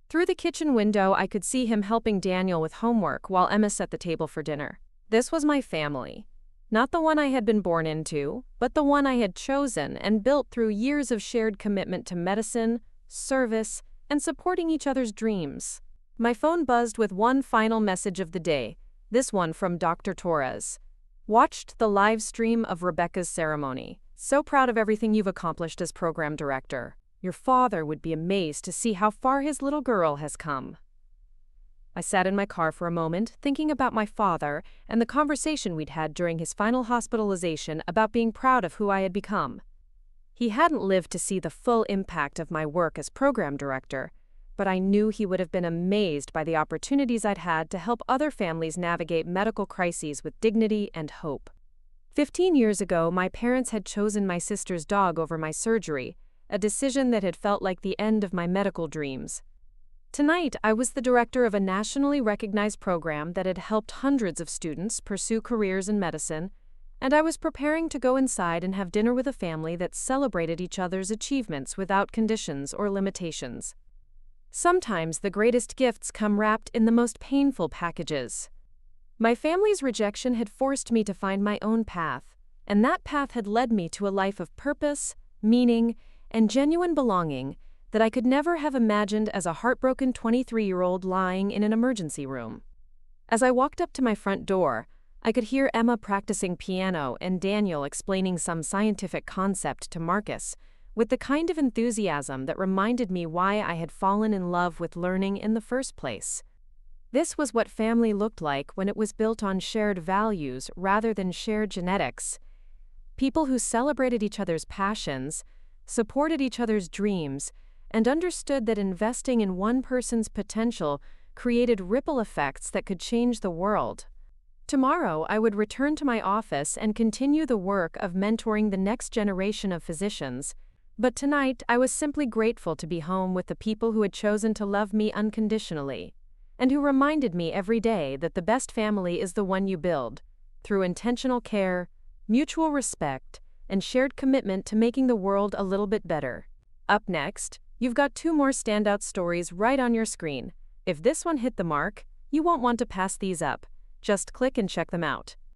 Through the kitchen window, I could see him helping Daniel with homework while Emma set the table for dinner. This was my family. Not the one I had been born into, but the one I had chosen and built through years of shared commitment to medicine, service, and supporting each other's dreams. My phone buzzed with one final message of the day, this one from Dr. Torres. "Watched the live stream of Rebecca's ceremony. So proud of everything you've accomplished as program director. Your father would be amazed to see how far his little girl has come." I sat in my car for a moment, thinking about my father and the conversation we'd had during his final hospitalization about being proud of who I had become. He hadn't lived to see the full impact of my work as program director, but I knew he would have been amazed by the opportunities I'd had to help other families navigate medical crises with dignity and hope. 15 years ago, my parents had chosen my sister's dog over my surgery, a decision that had felt like the end of my medical dreams. Tonight, I was the director of a nationally recognized program that had helped hundreds of students pursue careers in medicine, and I was preparing to go inside and have dinner with a family that celebrated each other's achievements without conditions or limitations. Sometimes the greatest gifts come wrapped in the most painful packages. My family's rejection had forced me to find my own path, and that path had led me to a life of purpose, meaning, and genuine belonging that I could never have imagined as a heartbroken 23-year-old lying in an emergency room. As I walked up to my front door, I could hear Emma practicing piano and Daniel explaining some scientific concept to Marcus, with the kind of enthusiasm that reminded me why I had fallen in love with learning in the first place. This was what family looked like when it was built on shared values rather than shared genetics. People who celebrated each other's passions, supported each other's dreams, and understood that investing in one person's potential created ripple effects that could change the world. Tomorrow, I would return to my office and continue the work of mentoring the next generation of physicians, but tonight I was simply grateful to be home with the people who had chosen to love me unconditionally, and who reminded me every day that the best family is the one you build, through intentional care, mutual respect, and shared commitment to making the world a little bit better. Up next, you've got 2 more standout stories right on your screen. If this one hit the mark, you won't want to pass these up. Just click and check them out.